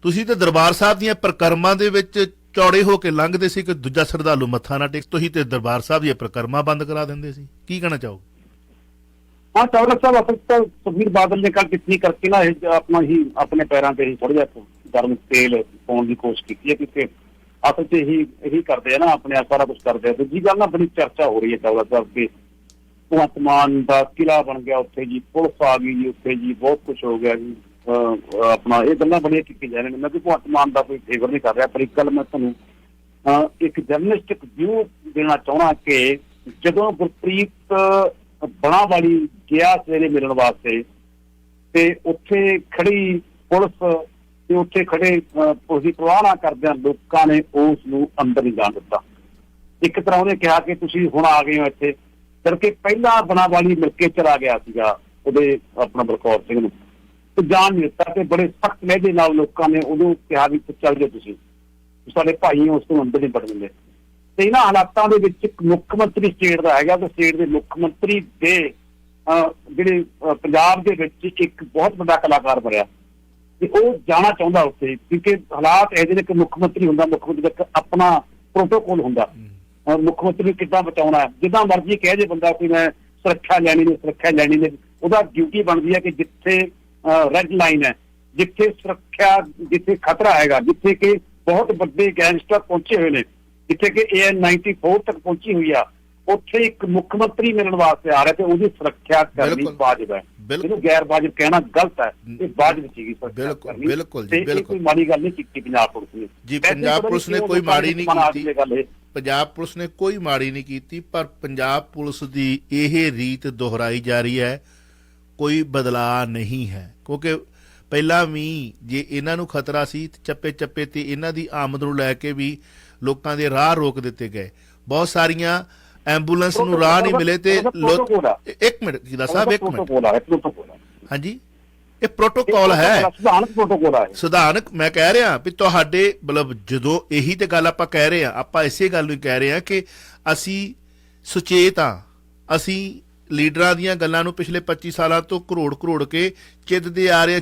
A: ਤੁਸੀਂ ਤੇ ਦਰਬਾਰ ਸਾਹਿਬ ਦੀਆਂ ਪ੍ਰਕਰਮਾਂ ਦੇ ਵਿੱਚ ਚੌੜੇ ਹੋ ਕੇ ਲੰਘਦੇ ਸੀ ਕਿ ਦੂਜਾ ਸ਼ਰਧਾਲੂ ਮੱਥਾ ਨਾ ਟੇਕ, ਤੁਸੀਂ ਤੇ ਦਰਬਾਰ ਸਾਹਿਬ ਦੀਆਂ ਪ੍ਰਕਰਮਾਂ ਬੰਦ ਕਰਾ ਦਿੰਦੇ ਸੀ। ਕੀ ਕਹਿਣਾ ਚਾਹੋਗੇ?
B: हाँ, चावला साहब असल तो सुखबीर बादल ने कल टिप्पणी करके ना अपना ही अपने पैरों से ही थोड़ा जिहा गर्म तेल पाने की कोशिश की है कि असल से यही करते हैं ना, अपने सारा कुछ करते हैं। दूजी गल ना बड़ी चर्चा हो रही है चावला साहब की, भगवंत मान का किला बन गया उत्थे जी, पुलिस आ गई जी उत्थे जी, बहुत कुछ हो गया जी। अपना ये गल्लां बड़ियां कीतियां जा रही हैं। मैं भी भगवंत मान का कोई फेवर नहीं कर रहा, पर एक गल मैं तुहानूं एक जर्नलिस्टिक व्यू देना चाहना कि जदों गुरप्रीत बणा वाली गया सवेरे मिलने वास्ते ते उत्थे खड़ी पुलिस ते उत्थे खड़े पुलिस की परवाह ना करदे लोकां ने उस नूं अंदर नहीं जाण दित्ता। एक तरह उहने कहा कि तुसीं हुण आ गए हो इत्थे, जबकि पहला बणा वाली मिल के चला गया सीगा उहदे अपना बलकौर सिंह नूं ते जाण नहीं दित्ता। ते बड़े सख्त लहजे नाल लोकां ने उहनूं कहा भी चल जाओ तुसीं, साडे भाई हो, उस नूं अंदर नहीं वड़न दिंदे। ਤੇ ਇਹਨਾਂ ਹਾਲਾਤਾਂ ਦੇ ਵਿੱਚ ਇੱਕ ਮੁੱਖ ਮੰਤਰੀ ਸਟੇਟ ਦਾ ਹੈਗਾ, ਤੇ ਸਟੇਟ ਦੇ ਮੁੱਖ ਮੰਤਰੀ ਦੇ ਜਿਹੜੇ ਪੰਜਾਬ ਦੇ ਵਿੱਚ ਇੱਕ ਬਹੁਤ ਵੱਡਾ ਕਲਾਕਾਰ ਬਣਿਆ ਤੇ ਉਹ ਜਾਣਾ ਚਾਹੁੰਦਾ ਉੱਥੇ, ਕਿਉਂਕਿ ਹਾਲਾਤ ਇਹ ਜਿਹੇ ਕਿ ਮੁੱਖ ਮੰਤਰੀ ਹੁੰਦਾ, ਮੁੱਖ ਮੰਤਰੀ ਦਾ ਆਪਣਾ ਪ੍ਰੋਟੋਕੋਲ ਹੁੰਦਾ, ਮੁੱਖ ਮੰਤਰੀ ਨੂੰ ਕਿੱਦਾਂ ਬਚਾਉਣਾ। ਜਿੱਦਾਂ ਮਰਜ਼ੀ ਕਹਿ ਜੇ ਬੰਦਾ ਕੋਈ ਮੈਂ ਸੁਰੱਖਿਆ ਲੈਣੀ ਨੇ, ਉਹਦਾ ਡਿਊਟੀ ਬਣਦੀ ਹੈ ਕਿ ਜਿੱਥੇ ਰੈੱਡ ਲਾਈਨ ਹੈ, ਜਿੱਥੇ ਸੁਰੱਖਿਆ, ਜਿੱਥੇ ਖਤਰਾ ਹੈਗਾ, ਜਿੱਥੇ ਕਿ ਬਹੁਤ ਵੱਡੇ ਗੈਂਗਸਟਰ ਪਹੁੰਚੇ ਹੋਏ ਨੇ, ਜਿੱਥੇ ਕਿ AN-94 ਤੱਕ ਪਹੁੰਚੀ ਹੋਈ ਆ, ਉੱਥੇ ਇੱਕ ਮੁੱਖ ਮੰਤਰੀ ਮਿਲਣ ਵਾਸਤੇ ਆ ਰਿਹਾ ਤੇ ਉਹਦੀ ਸੁਰੱਖਿਆ ਕਰਨੀ ਵਾਜਬ ਹੈ। ਇਹਨੂੰ ਗੈਰ ਵਾਜਬ ਕਹਿਣਾ ਗਲਤ ਹੈ, ਇਹ ਵਾਜਬ ਸੀਗੀ ਸੁਰੱਖਿਆ ਕਰਨੀ।
A: ਬਿਲਕੁਲ ਜੀ, ਬਿਲਕੁਲ।
B: ਕੋਈ ਮਾੜੀ ਗੱਲ ਨਹੀਂ ਕੀਤੀ ਪੰਜਾਬ ਪੁਲਿਸ ਨੇ
A: ਜੀ। ਪੰਜਾਬ ਪੁਲਿਸ ਨੇ ਕੋਈ ਮਾੜੀ ਨਹੀਂ ਕੀਤੀ, ਪੰਜਾਬ ਪੁਲਿਸ ਨੇ ਕੋਈ ਮਾੜੀ ਨਹੀਂ ਕੀਤੀ, ਪਰ ਪੰਜਾਬ ਪੁਲਿਸ ਦੀ ਇਹ ਰੀਤ ਦੁਹਰਾਈ ਜਾ ਰਹੀ ਹੈ, ਕੋਈ ਬਦਲਾਅ ਨਹੀਂ ਹੈ। ਕਿਉਂਕਿ ਪਹਿਲਾਂ ਵੀ ਜੇ ਇਹਨਾਂ ਨੂੰ ਖਤਰਾ ਸੀ ਚੱਪੇ ਚੱਪੇ ਤੇ ਇਹਨਾਂ ਦੀ ਆਮਦ ਨੂੰ ਲੈ ਕੇ ਵੀ ਲੋਕਾਂ ਦੇ ਰਾਹ ਰੋਕ ਦਿੱਤੇ ਗਏ। ਬਹੁਤ ਸਾਰੀਆਂ ਐਂਬੂਲੈਂਸ ਨੂੰ ਰਾਹ ਨਹੀਂ ਮਿਲੇ ਤੇ ਇੱਕ ਮਿੰਟ ਜੀ ਸਾਹਿਬ, ਇੱਕ ਮਿੰਟ। ਹਾਂਜੀ, ਇਹ ਪ੍ਰੋਟੋਕਾਲ ਹੈ, ਸੰਵਿਧਾਨਕ। ਮੈਂ ਕਹਿ ਰਿਹਾ ਵੀ ਤੁਹਾਡੇ ਮਤਲਬ ਜਦੋਂ ਇਹੀ ਤੇ ਗੱਲ ਆਪਾਂ ਕਹਿ ਰਹੇ ਹਾਂ, ਆਪਾਂ ਇਸੇ ਗੱਲ ਨੂੰ ਕਹਿ ਰਹੇ ਹਾਂ ਕਿ ਅਸੀਂ ਸੁਚੇਤ ਹਾਂ। ਅਸੀਂ ਲੀਡਰਾਂ ਦੀਆਂ ਗੱਲਾਂ ਨੂੰ ਪਿਛਲੇ 25 ਸਾਲਾਂ ਤੋਂ ਕਰੋੜ ਕੇ ਚਿੱਬਦੇ ਆ ਰਹੇ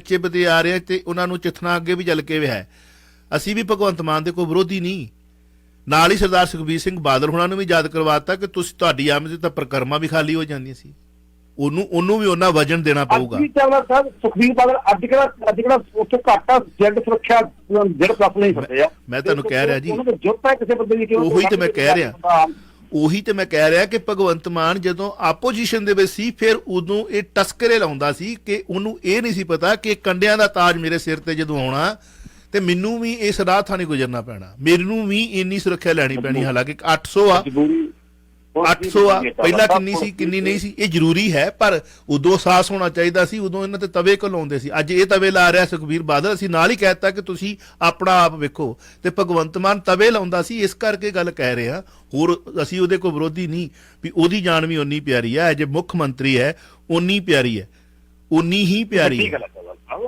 A: ਤੇ ਉਹਨਾਂ ਨੂੰ ਚਿੱਥਣਾ ਅੱਗੇ ਵੀ ਜਲ ਕੇ ਹੈ। ਅਸੀਂ ਵੀ ਭਗਵੰਤ ਮਾਨ ਦੇ ਕੋਈ ਵਿਰੋਧੀ ਨਹੀਂ। ਨਾਲ ਹੀ ਸਰਦਾਰ ਸੁਖਬੀਰ ਸਿੰਘ ਬਾਦਲ ਹੁਣਾਂ ਨੂੰ ਵੀ ਯਾਦ ਕਰਵਾਤਾ ਕਿ ਤੁਸੀਂ ਤੁਹਾਡੀ ਆਮਦ ਤਾਂ ਪ੍ਰਕਰਮਾਂ ਵੀ ਖਾਲੀ ਹੋ ਜਾਂਦੀਆਂ ਸੀ, ਉਹਨੂੰ ਵੀ ਉਹਨਾਂ ਵਜਨ ਦੇਣਾ ਪਊਗਾ।
B: ਸੁਖਬੀਰ ਬਾਦਲ ਅੱਜ ਕਿਹੜਾ ਉੱਥੇ ਘਾਟਾ ਜੈਡ ਸੁਰੱਖਿਆ ਜਿਹੜੇ ਪ੍ਰੋਪ ਨਹੀਂ ਹੁੰਦੇ ਆ।
A: ਮੈਂ ਤੁਹਾਨੂੰ ਕਹਿ ਰਿਹਾ ਜੀ,
B: ਕਿਸੇ ਬੰਦੇ ਦੀ
A: ਉਹੀ ਤੇ ਮੈਂ ਕਹਿ ਰਿਹਾ ਕਿ ਭਗਵੰਤ ਮਾਨ ਜਦੋਂ ਆਪੋਜੀਸ਼ਨ ਦੇ ਵਿੱਚ ਸੀ ਫਿਰ ਉਦੋਂ ਇਹ ਟਸਕਰੇ ਲਾਉਂਦਾ ਸੀ ਕਿ ਉਹਨੂੰ ਇਹ ਨਹੀਂ ਸੀ ਪਤਾ ਕਿ ਕੰਡਿਆਂ ਦਾ ਤਾਜ ਮੇਰੇ ਸਿਰ ਤੇ ਜਦੋਂ ਆਉਣਾ ਤੇ ਮੈਨੂੰ ਵੀ ਇਸ ਰਾਹ ਥਾਂ ਨਹੀਂ ਗੁਜ਼ਰਨਾ ਪੈਣਾ, ਮੈਨੂੰ ਵੀ ਇੰਨੀ ਸੁਰੱਖਿਆ ਲੈਣੀ ਪੈਣੀ। ਹਾਲਾਂਕਿ 800 ਆ, ਪਹਿਲਾਂ ਕਿੰਨੀ ਸੀ ਕਿੰਨੀ ਨਹੀਂ ਸੀ, ਇਹ ਜ਼ਰੂਰੀ ਹੈ, ਪਰ ਉਦੋਂ ਅਹਿਸਾਸ ਹੋਣਾ ਚਾਹੀਦਾ ਸੀ। ਉਦੋਂ ਇਹਨਾਂ ਤੇ ਤਵੇ ਘਲਾਉਂਦੇ ਸੀ, ਅੱਜ ਇਹ ਤਵੇ ਲਾ ਰਿਹਾ ਸੁਖਬੀਰ ਬਾਦਲ। ਅਸੀਂ ਨਾਲ ਹੀ ਕਹਿਤਾ ਕਿ ਤੁਸੀਂ ਆਪਣਾ ਆਪ ਵੇਖੋ, ਤੇ ਭਗਵੰਤ ਮਾਨ ਤਵੇ ਲਾਉਂਦਾ ਸੀ। ਇਸ ਕਰਕੇ ਗੱਲ ਕਹਿ ਰਹੇ ਹਾਂ, ਹੋਰ ਅਸੀਂ ਉਹਦੇ ਕੋਈ ਵਿਰੋਧੀ ਨਹੀਂ ਵੀ ਉਹਦੀ ਜਾਨ ਵੀ ਓਨੀ ਪਿਆਰੀ ਹੈ, ਜੇ ਮੁੱਖ ਮੰਤਰੀ ਹੈ ਓਨੀ ਪਿਆਰੀ ਹੈ, ਓਨੀ ਹੀ ਪਿਆਰੀ ਹੈ।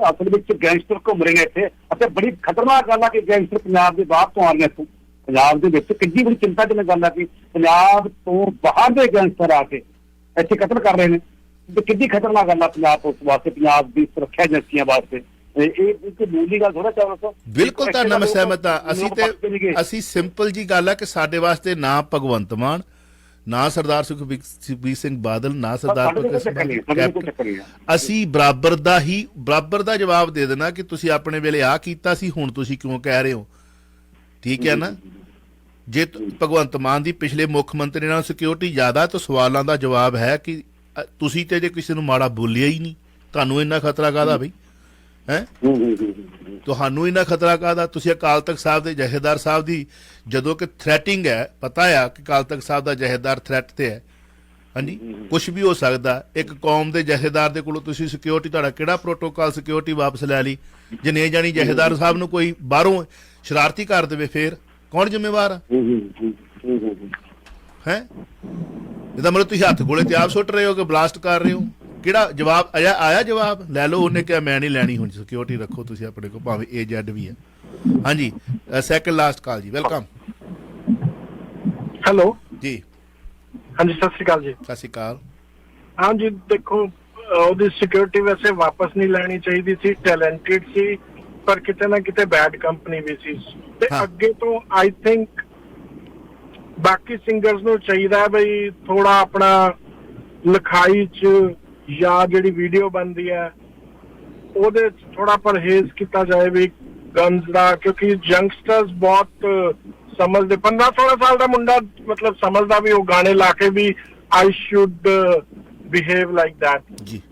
B: ਅਸਲ ਵਿੱਚ ਗੈਂਗਸਟਰ ਘੁੰਮ ਰਹੇ ਨੇ ਇੱਥੇ, ਅਤੇ ਬੜੀ ਖਤਰਨਾਕ ਗੱਲ ਆ ਕਿ ਗੈਂਗਸਟਰ ਪੰਜਾਬ ਦੇ ਬਾਹਰ ਤੋਂ ਆ ਰਹੇ ਨੇ। ਪੰਜਾਬ ਦੇ ਵਿੱਚ ਕਿੰਨੀ ਬੜੀ ਚਿੰਤਾਜਨਕ ਗੱਲ ਆ ਕਿ ਪੰਜਾਬ ਤੋਂ ਬਾਹਰ ਦੇ ਗੈਂਗਸਟਰ ਆ ਕੇ ਇੱਥੇ ਕਤਲ ਕਰ ਰਹੇ ਨੇ, ਤੇ ਕਿੰਨੀ ਖਤਰਨਾਕ ਗੱਲ ਆ ਪੰਜਾਬ ਪੁਲਿਸ ਵਾਸਤੇ, ਪੰਜਾਬ ਦੀ ਸੁਰੱਖਿਆ ਏਜੰਸੀਆਂ ਵਾਸਤੇ। ਇਹ ਇੱਕ ਮੂਲੀ ਗੱਲ ਥੋੜਾ ਚਾਹੋ।
A: ਬਿਲਕੁਲ ਤੁਹਾਡੇ ਨਾਲ ਮੈਂ ਸਹਿਮਤ ਹਾਂ। ਅਸੀਂ ਸਿੰਪਲ ਜੀ ਗੱਲ ਆ ਕਿ ਸਾਡੇ ਵਾਸਤੇ ਨਾ ਭਗਵੰਤ ਮਾਨ, ਨਾ ਸਰਦਾਰ ਸੁਖਬੀਰ ਸਿੰਘ ਬਾਦਲ, ਨਾ ਸਰਦਾਰ
B: ਸਾਡੇ ਕੋਲ
A: ਭਗਤ ਸਿੰਘ
B: ਚੱਕਰ ਨਹੀਂ,
A: ਮਾਨ,
B: ਸਾਡੇ ਕੋਲ ਚੱਕਰ ਨਹੀਂ ਹੈ।
A: ਅਸੀਂ ਬਰਾਬਰ ਦਾ ਜਵਾਬ ਦੇ ਦੇਣਾ ਕਿ ਤੁਸੀਂ ਆਪਣੇ ਵੇਲੇ ਆ ਕੀਤਾ ਸੀ, ਹੁਣ ਤੁਸੀਂ ਕਿਉਂ ਕਹਿ ਰਹੇ ਹੋ? ਠੀਕ ਹੈ ਨਾ? ਜੇ ਭਗਵੰਤ ਮਾਨ ਦੀ ਪਿਛਲੇ ਮੁੱਖ ਮੰਤਰੀ ਨਾਲ ਸਿਕਿਉਰਿਟੀ ਜ਼ਿਆਦਾ ਤਾਂ ਸਵਾਲਾਂ ਦਾ ਜਵਾਬ ਹੈ ਕਿ ਤੁਸੀਂ ਤੇ ਜੇ ਕਿਸੇ ਨੂੰ ਮਾੜਾ ਬੋਲਿਆ ਹੀ ਨਹੀਂ, ਤੁਹਾਨੂੰ ਇੰਨਾ ਖਤਰਾ ਕਾਹਦਾ ਬਈ? ਹੈ ਤੁਹਾਨੂੰ ਇੰਨਾ ਖਤਰਾ ਕਾਹਦਾ? ਤੁਸੀਂ ਅਕਾਲ ਤਖਤ ਸਾਹਿਬ ਦੇ ਜਥੇਦਾਰ ਸਾਹਿਬ ਦੀ ਜਦੋਂ ਕਿ ਥ੍ਰੈਟਿੰਗ ਹੈ, ਪਤਾ ਆ ਕਿ ਅਕਾਲ ਤਖਤ ਸਾਹਿਬ ਦਾ ਜਥੇਦਾਰ ਥ੍ਰੈਟ ਤੇ ਹੈ, ਹਾਂਜੀ ਕੁਝ ਵੀ ਹੋ ਸਕਦਾ। ਇੱਕ ਕੌਮ ਦੇ ਜਥੇਦਾਰ ਦੇ ਕੋਲੋਂ ਤੁਸੀਂ ਸਿਕਿਉਰਿਟੀ, ਤੁਹਾਡਾ ਕਿਹੜਾ ਪ੍ਰੋਟੋਕਾਲ ਸਿਕਿਉਰਿਟੀ ਵਾਪਸ ਲੈ ਲਈ? ਜਨੇ ਜਾਣੀ ਜਥੇਦਾਰ ਸਾਹਿਬ ਨੂੰ ਕੋਈ ਬਾਹਰੋਂ ਸ਼ਰਾਰਤੀ ਕਰ ਦੇਵੇ, ਫੇਰ ਕੌਣ ਜ਼ਿੰਮੇਵਾਰ ਆ? ਹੈ ਇਹਦਾ ਮਤਲਬ ਤੁਸੀਂ ਹੱਥ ਗੋਲੇ ਤੇ ਆਪ ਸੁੱਟ ਰਹੇ ਹੋ ਕਿ ਬਲਾਸਟ ਕਰ ਰਹੇ ਹੋ? ਕਿਹੜਾ ਜਵਾਬ ਆਇਆ ਜਵਾਬ ਲੈ ਲਓ। ਉਹਨੇ ਕਿਹਾ ਮੈਂ ਨਹੀਂ ਲੈਣੀ, ਹੁਣ ਸਿਕਿਉਰਿਟੀ ਰੱਖੋ ਤੁਸੀਂ ਆਪਣੇ ਕੋਲ, ਭਾਵੇਂ AZ ਵੀ ਹੈ। ਹਾਂਜੀ, ਸੈਕੰਡ ਲਾਸਟ ਕਾਲ ਜੀ, ਵੈਲਕਮ
E: ਹੈਲੋ
A: ਜੀ।
E: ਹਾਂਜੀ, ਸਤਿ ਸ਼੍ਰੀ ਅਕਾਲ ਜੀ।
A: ਸਤਿ ਸ਼੍ਰੀ ਅਕਾਲ।
E: ਹਾਂਜੀ, ਦੇਖੋ ਉਹਦੀ ਸਿਕਿਉਰਿਟੀ ਵੈਸੇ ਵਾਪਸ ਨਹੀਂ ਲੈਣੀ ਚਾਹੀਦੀ ਸੀ, ਟੈਲੈਂਟਡ ਸੀ, ਪਰ ਕਿਤੇ ਨਾ ਕਿਤੇ ਬੈਡ ਕੰਪਨੀ ਵੀ ਸੀ। ਤੇ ਅੱਗੇ ਤੋਂ ਆਈ ਥਿੰਕ ਬਾਕੀ ਸਿੰਗਰਸ ਨੂੰ ਚਾਹੀਦਾ ਬਈ ਥੋੜਾ ਆਪਣਾ ਲਿਖਾਈ 'ਚ ਜਾਂ ਜਿਹੜੀ ਵੀਡੀਓ ਬਣਦੀ ਹੈ ਉਹਦੇ 'ਚ ਥੋੜਾ ਪਰਹੇਜ਼ ਕੀਤਾ ਜਾਏ ਵੀ ਗਨਸ ਦਾ, ਕਿਉਂਕਿ ਯੰਗਸਟਰਸ ਬਹੁਤ ਸਮਝਦੇ। 15-16 ਸਾਲ ਦਾ ਮੁੰਡਾ ਮਤਲਬ ਸਮਝਦਾ ਵੀ ਉਹ ਗਾਣੇ ਲਾ ਕੇ ਵੀ I should behave like that.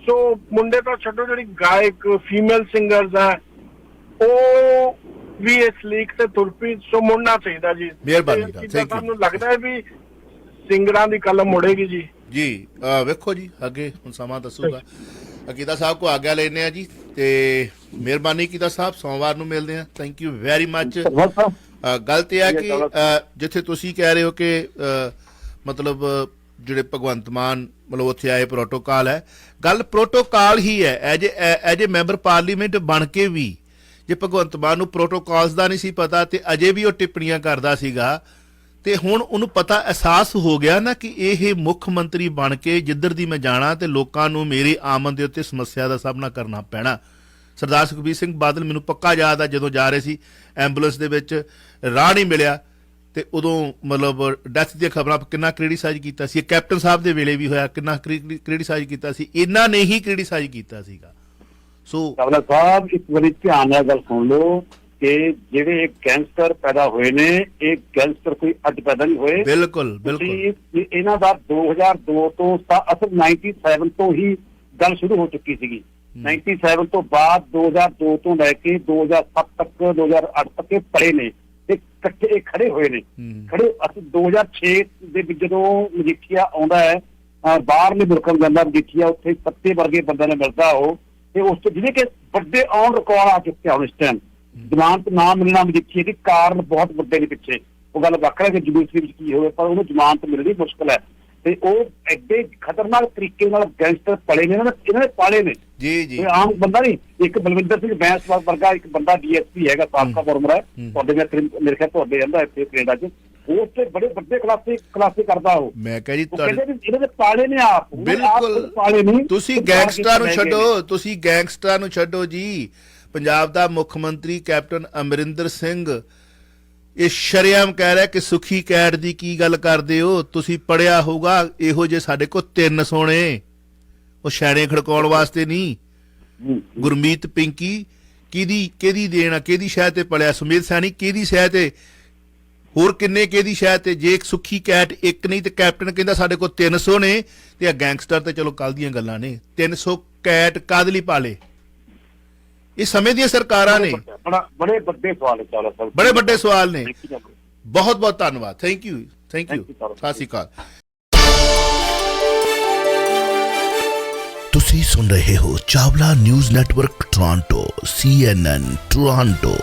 E: So ਮੁੰਡੇ ਤਾਂ ਛੱਡੋ, ਜਿਹੜੀ ਗਾਇਕ ਫੀਮੇਲ ਸਿੰਗਰਸ ਹੈ ਉਹ ਵੀ ਇਸ ਲੀਕ ਤੇ ਤੁਰ ਪਈ। ਸੋ ਮੁੜਨਾ ਚਾਹੀਦਾ ਜੀ।
A: ਮਿਹਰਬਾਨੀ,
E: ਸਾਨੂੰ ਲੱਗਦਾ ਹੈ ਵੀ ਸਿੰਗਰਾਂ ਦੀ ਕਲਮ ਮੁੜੇਗੀ ਜੀ।
A: ਜੀ ਵੇਖੋ ਜੀ, ਅੱਗੇ ਹੁਣ ਸਮਾਂ ਦੱਸੂਗਾ। ਅਕੀਦਾ ਸਾਹਿਬ ਕੋ ਆਗਿਆ ਲੈਣੇ ਆ ਜੀ, ਤੇ ਮਿਹਰਬਾਨੀ ਅਕੀਦਾ ਸਾਹਿਬ, ਸੋਮਵਾਰ ਨੂੰ ਮਿਲਦੇ ਆ। Thank you very much. ਗੱਲ ਤੇ ਆ ਕਿ ਜਿੱਥੇ ਤੁਸੀਂ ਕਹਿ ਰਹੇ ਹੋ ਕਿ ਮਤਲਬ ਜਿਹੜੇ ਭਗਵੰਤ ਮਾਨ ਮਤਲਬ ਉੱਥੇ ਆਏ ਪ੍ਰੋਟੋਕਾਲ ਹੈ, ਗੱਲ ਪ੍ਰੋਟੋਕਾਲ ਹੀ ਹੈ। ਐਜ ਏ ਮੈਂਬਰ ਪਾਰਲੀਮੈਂਟ ਬਣ ਕੇ ਵੀ ਜੇ ਭਗਵੰਤ ਮਾਨ ਨੂੰ ਪ੍ਰੋਟੋਕਾਲਸ ਦਾ ਨਹੀਂ ਸੀ ਪਤਾ ਤੇ ਅਜੇ ਵੀ ਉਹ ਟਿੱਪਣੀਆਂ ਕਰਦਾ ਸੀਗਾ, ਤੇ ਹੁਣ ਉਹਨੂੰ ਪਤਾ ਅਹਿਸਾਸ ਹੋ ਗਿਆ ਨਾ ਕਿ ਇਹ ਮੁੱਖ ਮੰਤਰੀ ਬਣ ਕੇ ਜਿੱਧਰ ਦੀ ਮੈਂ ਜਾਣਾ ਤੇ ਲੋਕਾਂ ਨੂੰ ਮੇਰੀ ਆਮਦ ਦੇ ਉੱਤੇ ਸਮੱਸਿਆ ਦਾ ਸਾਹਮਣਾ ਕਰਨਾ ਪੈਣਾ। ਸਰਦਾਰ ਸੁਖਬੀਰ ਸਿੰਘ ਬਾਦਲ ਮੈਨੂੰ ਪੱਕਾ ਯਾਦ ਆ, ਜਦੋਂ ਜਾ ਰਹੇ ਸੀ ਐਂਬੂਲੈਂਸ ਦੇ ਵਿੱਚ ਰਾਹ ਨਹੀਂ ਮਿਲਿਆ ਤੇ ਉਦੋਂ ਮਤਲਬ ਡੈਥ ਦੀਆਂ ਖਬਰਾਂ ਕਿੰਨਾ ਕ੍ਰਿਟੀਸਾਈਜ਼ ਕੀਤਾ ਸੀ। ਕੈਪਟਨ ਸਾਹਿਬ ਦੇ ਵੇਲੇ ਵੀ ਹੋਇਆ, ਕਿੰਨਾ ਕ੍ਰਿਟੀਸਾਈਜ਼ ਕੀਤਾ ਸੀ। ਇਹਨਾਂ ਨੇ ਹੀ ਕ੍ਰਿਟੀਸਾਈਜ਼ ਕੀਤਾ ਸੀਗਾ। ਸੋ
B: ਚਾਵਲਾ ਸਾਹਿਬ, ਇੱਕ ਵਾਰੀ ਧਿਆਨ ਨਾਲ ਗੱਲ ਸੁਣ ਲਓ ਕਿ ਜਿਹੜੇ ਗੈਂਗਸਟਰ ਪੈਦਾ ਹੋਏ ਨੇ, ਇਹ ਗੈਂਗਸਟਰ ਕੋਈ ਅੱਜ ਪੈਦਾ ਨਹੀਂ ਹੋਏ।
A: ਬਿਲਕੁਲ
B: ਇਹਨਾਂ ਦਾ 2002 ਤੋਂ ਅਸਲ 97 ਤੋਂ ਹੀ ਗੱਲ ਸ਼ੁਰੂ ਹੋ ਚੁੱਕੀ ਸੀਗੀ। 97 ਤੋਂ ਬਾਅਦ 2002 ਤੋਂ ਲੈ ਕੇ 2007 ਤੱਕ 2008 ਤੱਕ ਇਹ ਪੜੇ ਨੇ, ਇਕੱਠੇ ਖੜੇ ਹੋਏ ਨੇ। ਖੜੇ ਅਸੀਂ 2006 ਦੇ ਵਿੱਚ ਜਦੋਂ ਮਜੀਠੀਆ ਆਉਂਦਾ ਹੈ, ਬਾਹਰਲੇ ਮੁਲਕਾਂ ਨੂੰ ਜਾਂਦਾ ਮਜੀਠੀਆ, ਉੱਥੇ ਸੱਤੇ ਵਰਗੇ ਬੰਦਿਆਂ ਨੇ ਮਿਲਦਾ ਉਹ, ਤੇ ਉਸ ਤੋਂ ਜਿਹਦੇ ਕਿ ਵੱਡੇ ਔਨ ਰਿਕਾਰਡ ਆ ਚੁੱਕੇ ਹੁਣ ਇਸ ਟਾਈਮ। ਜ਼ਮਾਨਤ ਨਾ ਮਿਲਣਾ ਮਜੀਠੀਆ ਦੇ ਕਾਰਨ ਬਹੁਤ ਵੱਡੇ ਨੇ ਪਿੱਛੇ। ਉਹ ਗੱਲ ਵੱਖਰਾ ਕਿ ਜੁਡੀਸ਼ਰੀ ਵਿੱਚ ਕੀ ਹੋਵੇ, ਪਰ ਉਹਨੂੰ ਜ਼ਮਾਨਤ ਮਿਲਣੀ ਮੁਸ਼ਕਲ ਹੈ। ਤੇ ਉਹ ਐਡੇ ਖਤਰਨਾਕ ਤਰੀਕੇ ਨਾਲ ਗੈਂਗਸਟਰ ਪਲੇ ਨੇ, ਇਹਨਾਂ ਨੇ ਪਾਲੇ ਨੇ ਜੀ। ਆਮ ਬੰਦਾ ਨਹੀਂ। ਇੱਕ ਬਲਵਿੰਦਰ ਸਿੰਘ ਬੈਂਸ ਵਰਗਾ ਇੱਕ ਬੰਦਾ DSP ਹੈਗਾ, ਸਾਬਕਾ ਫਾਰਮਰ ਹੈ, ਤੁਹਾਡੇ ਮੇਰੇ ਖਿਆਲ ਤੁਹਾਡੇ ਰਹਿੰਦਾ ਇੱਥੇ ਕੈਨੇਡਾ 'ਚ। ਉਸ ਤੇ ਬੜੇ ਵੱਡੇ ਖੁਲਾਸੇ ਕਰਦਾ ਉਹ।
A: ਮੈਂ ਕਿਹਾ ਜੀ
B: ਇਹਨਾਂ ਦੇ ਪਾਲੇ ਨੇ ਆਪ, ਬਿਲਕੁਲ ਪਾਲੇ ਨਹੀਂ।
A: ਤੁਸੀਂ ਗੈਂਗਸਟਰਾਂ ਨੂੰ ਛੱਡੋ ਜੀ। ਪੰਜਾਬ ਦਾ ਮੁੱਖ ਮੰਤਰੀ ਕੈਪਟਨ ਅਮਰਿੰਦਰ ਸਿੰਘ ਇਹ ਸ਼ਰੇਆਮ ਕਹਿ ਰਿਹਾ ਕਿ ਸੁਖੀ ਕੈਟ ਦੀ ਕੀ ਗੱਲ ਕਰਦੇ ਹੋ? ਤੁਸੀਂ ਪੜਿਆ ਹੋਊਗਾ, ਇਹੋ ਜਿਹੇ ਸਾਡੇ ਕੋਲ 3 ਸੋਹਣੇ, ਉਹ ਛੈਣੇ ਖੜਕਾਉਣ ਵਾਸਤੇ ਨਹੀਂ। ਗੁਰਮੀਤ ਪਿੰਕੀ ਕਿਹਦੀ ਦੇਣਾ, ਕਿਹਦੀ ਸ਼ਹਿ ਤੇ ਪੜਿਆ? ਸੁਮੇਧ ਸੈਣੀ ਕਿਹਦੀ ਸ਼ਹਿ ਤੇ? ਹੋਰ ਕਿੰਨੇ ਕਿਹਦੀ ਸ਼ਹਿ ਤੇ? ਜੇ ਇੱਕ ਸੁਖੀ ਕੈਟ ਇੱਕ ਨਹੀਂ ਤੇ ਕੈਪਟਨ ਕਹਿੰਦਾ ਸਾਡੇ ਕੋਲ 300 ਨੇ, ਤੇ ਆ ਗੈਂਗਸਟਰ ਤੇ ਚਲੋ ਕੱਲ ਦੀਆਂ ਗੱਲਾਂ ਨੇ। 300 ਕੈਟ ਕਾਹਦੇ ਲਈ ਪਾਲੇ? ਇਹ ਸਮੇਂ ਦੀਆਂ ਸਰਕਾਰਾਂ ਨੇ।
B: ਬੜੇ ਵੱਡੇ ਸਵਾਲ ਨੇ,
A: ਬੜੇ ਵੱਡੇ ਸਵਾਲ ਨੇ। ਬਹੁਤ ਬਹੁਤ ਧੰਨਵਾਦ। ਥੈਂਕ ਯੂ ਸਤਿ ਸ਼੍ਰੀ ਅਕਾਲ।
F: ਤੁਸੀਂ ਸੁਣ ਰਹੇ ਹੋ Chawla news network Toronto CNN Toronto.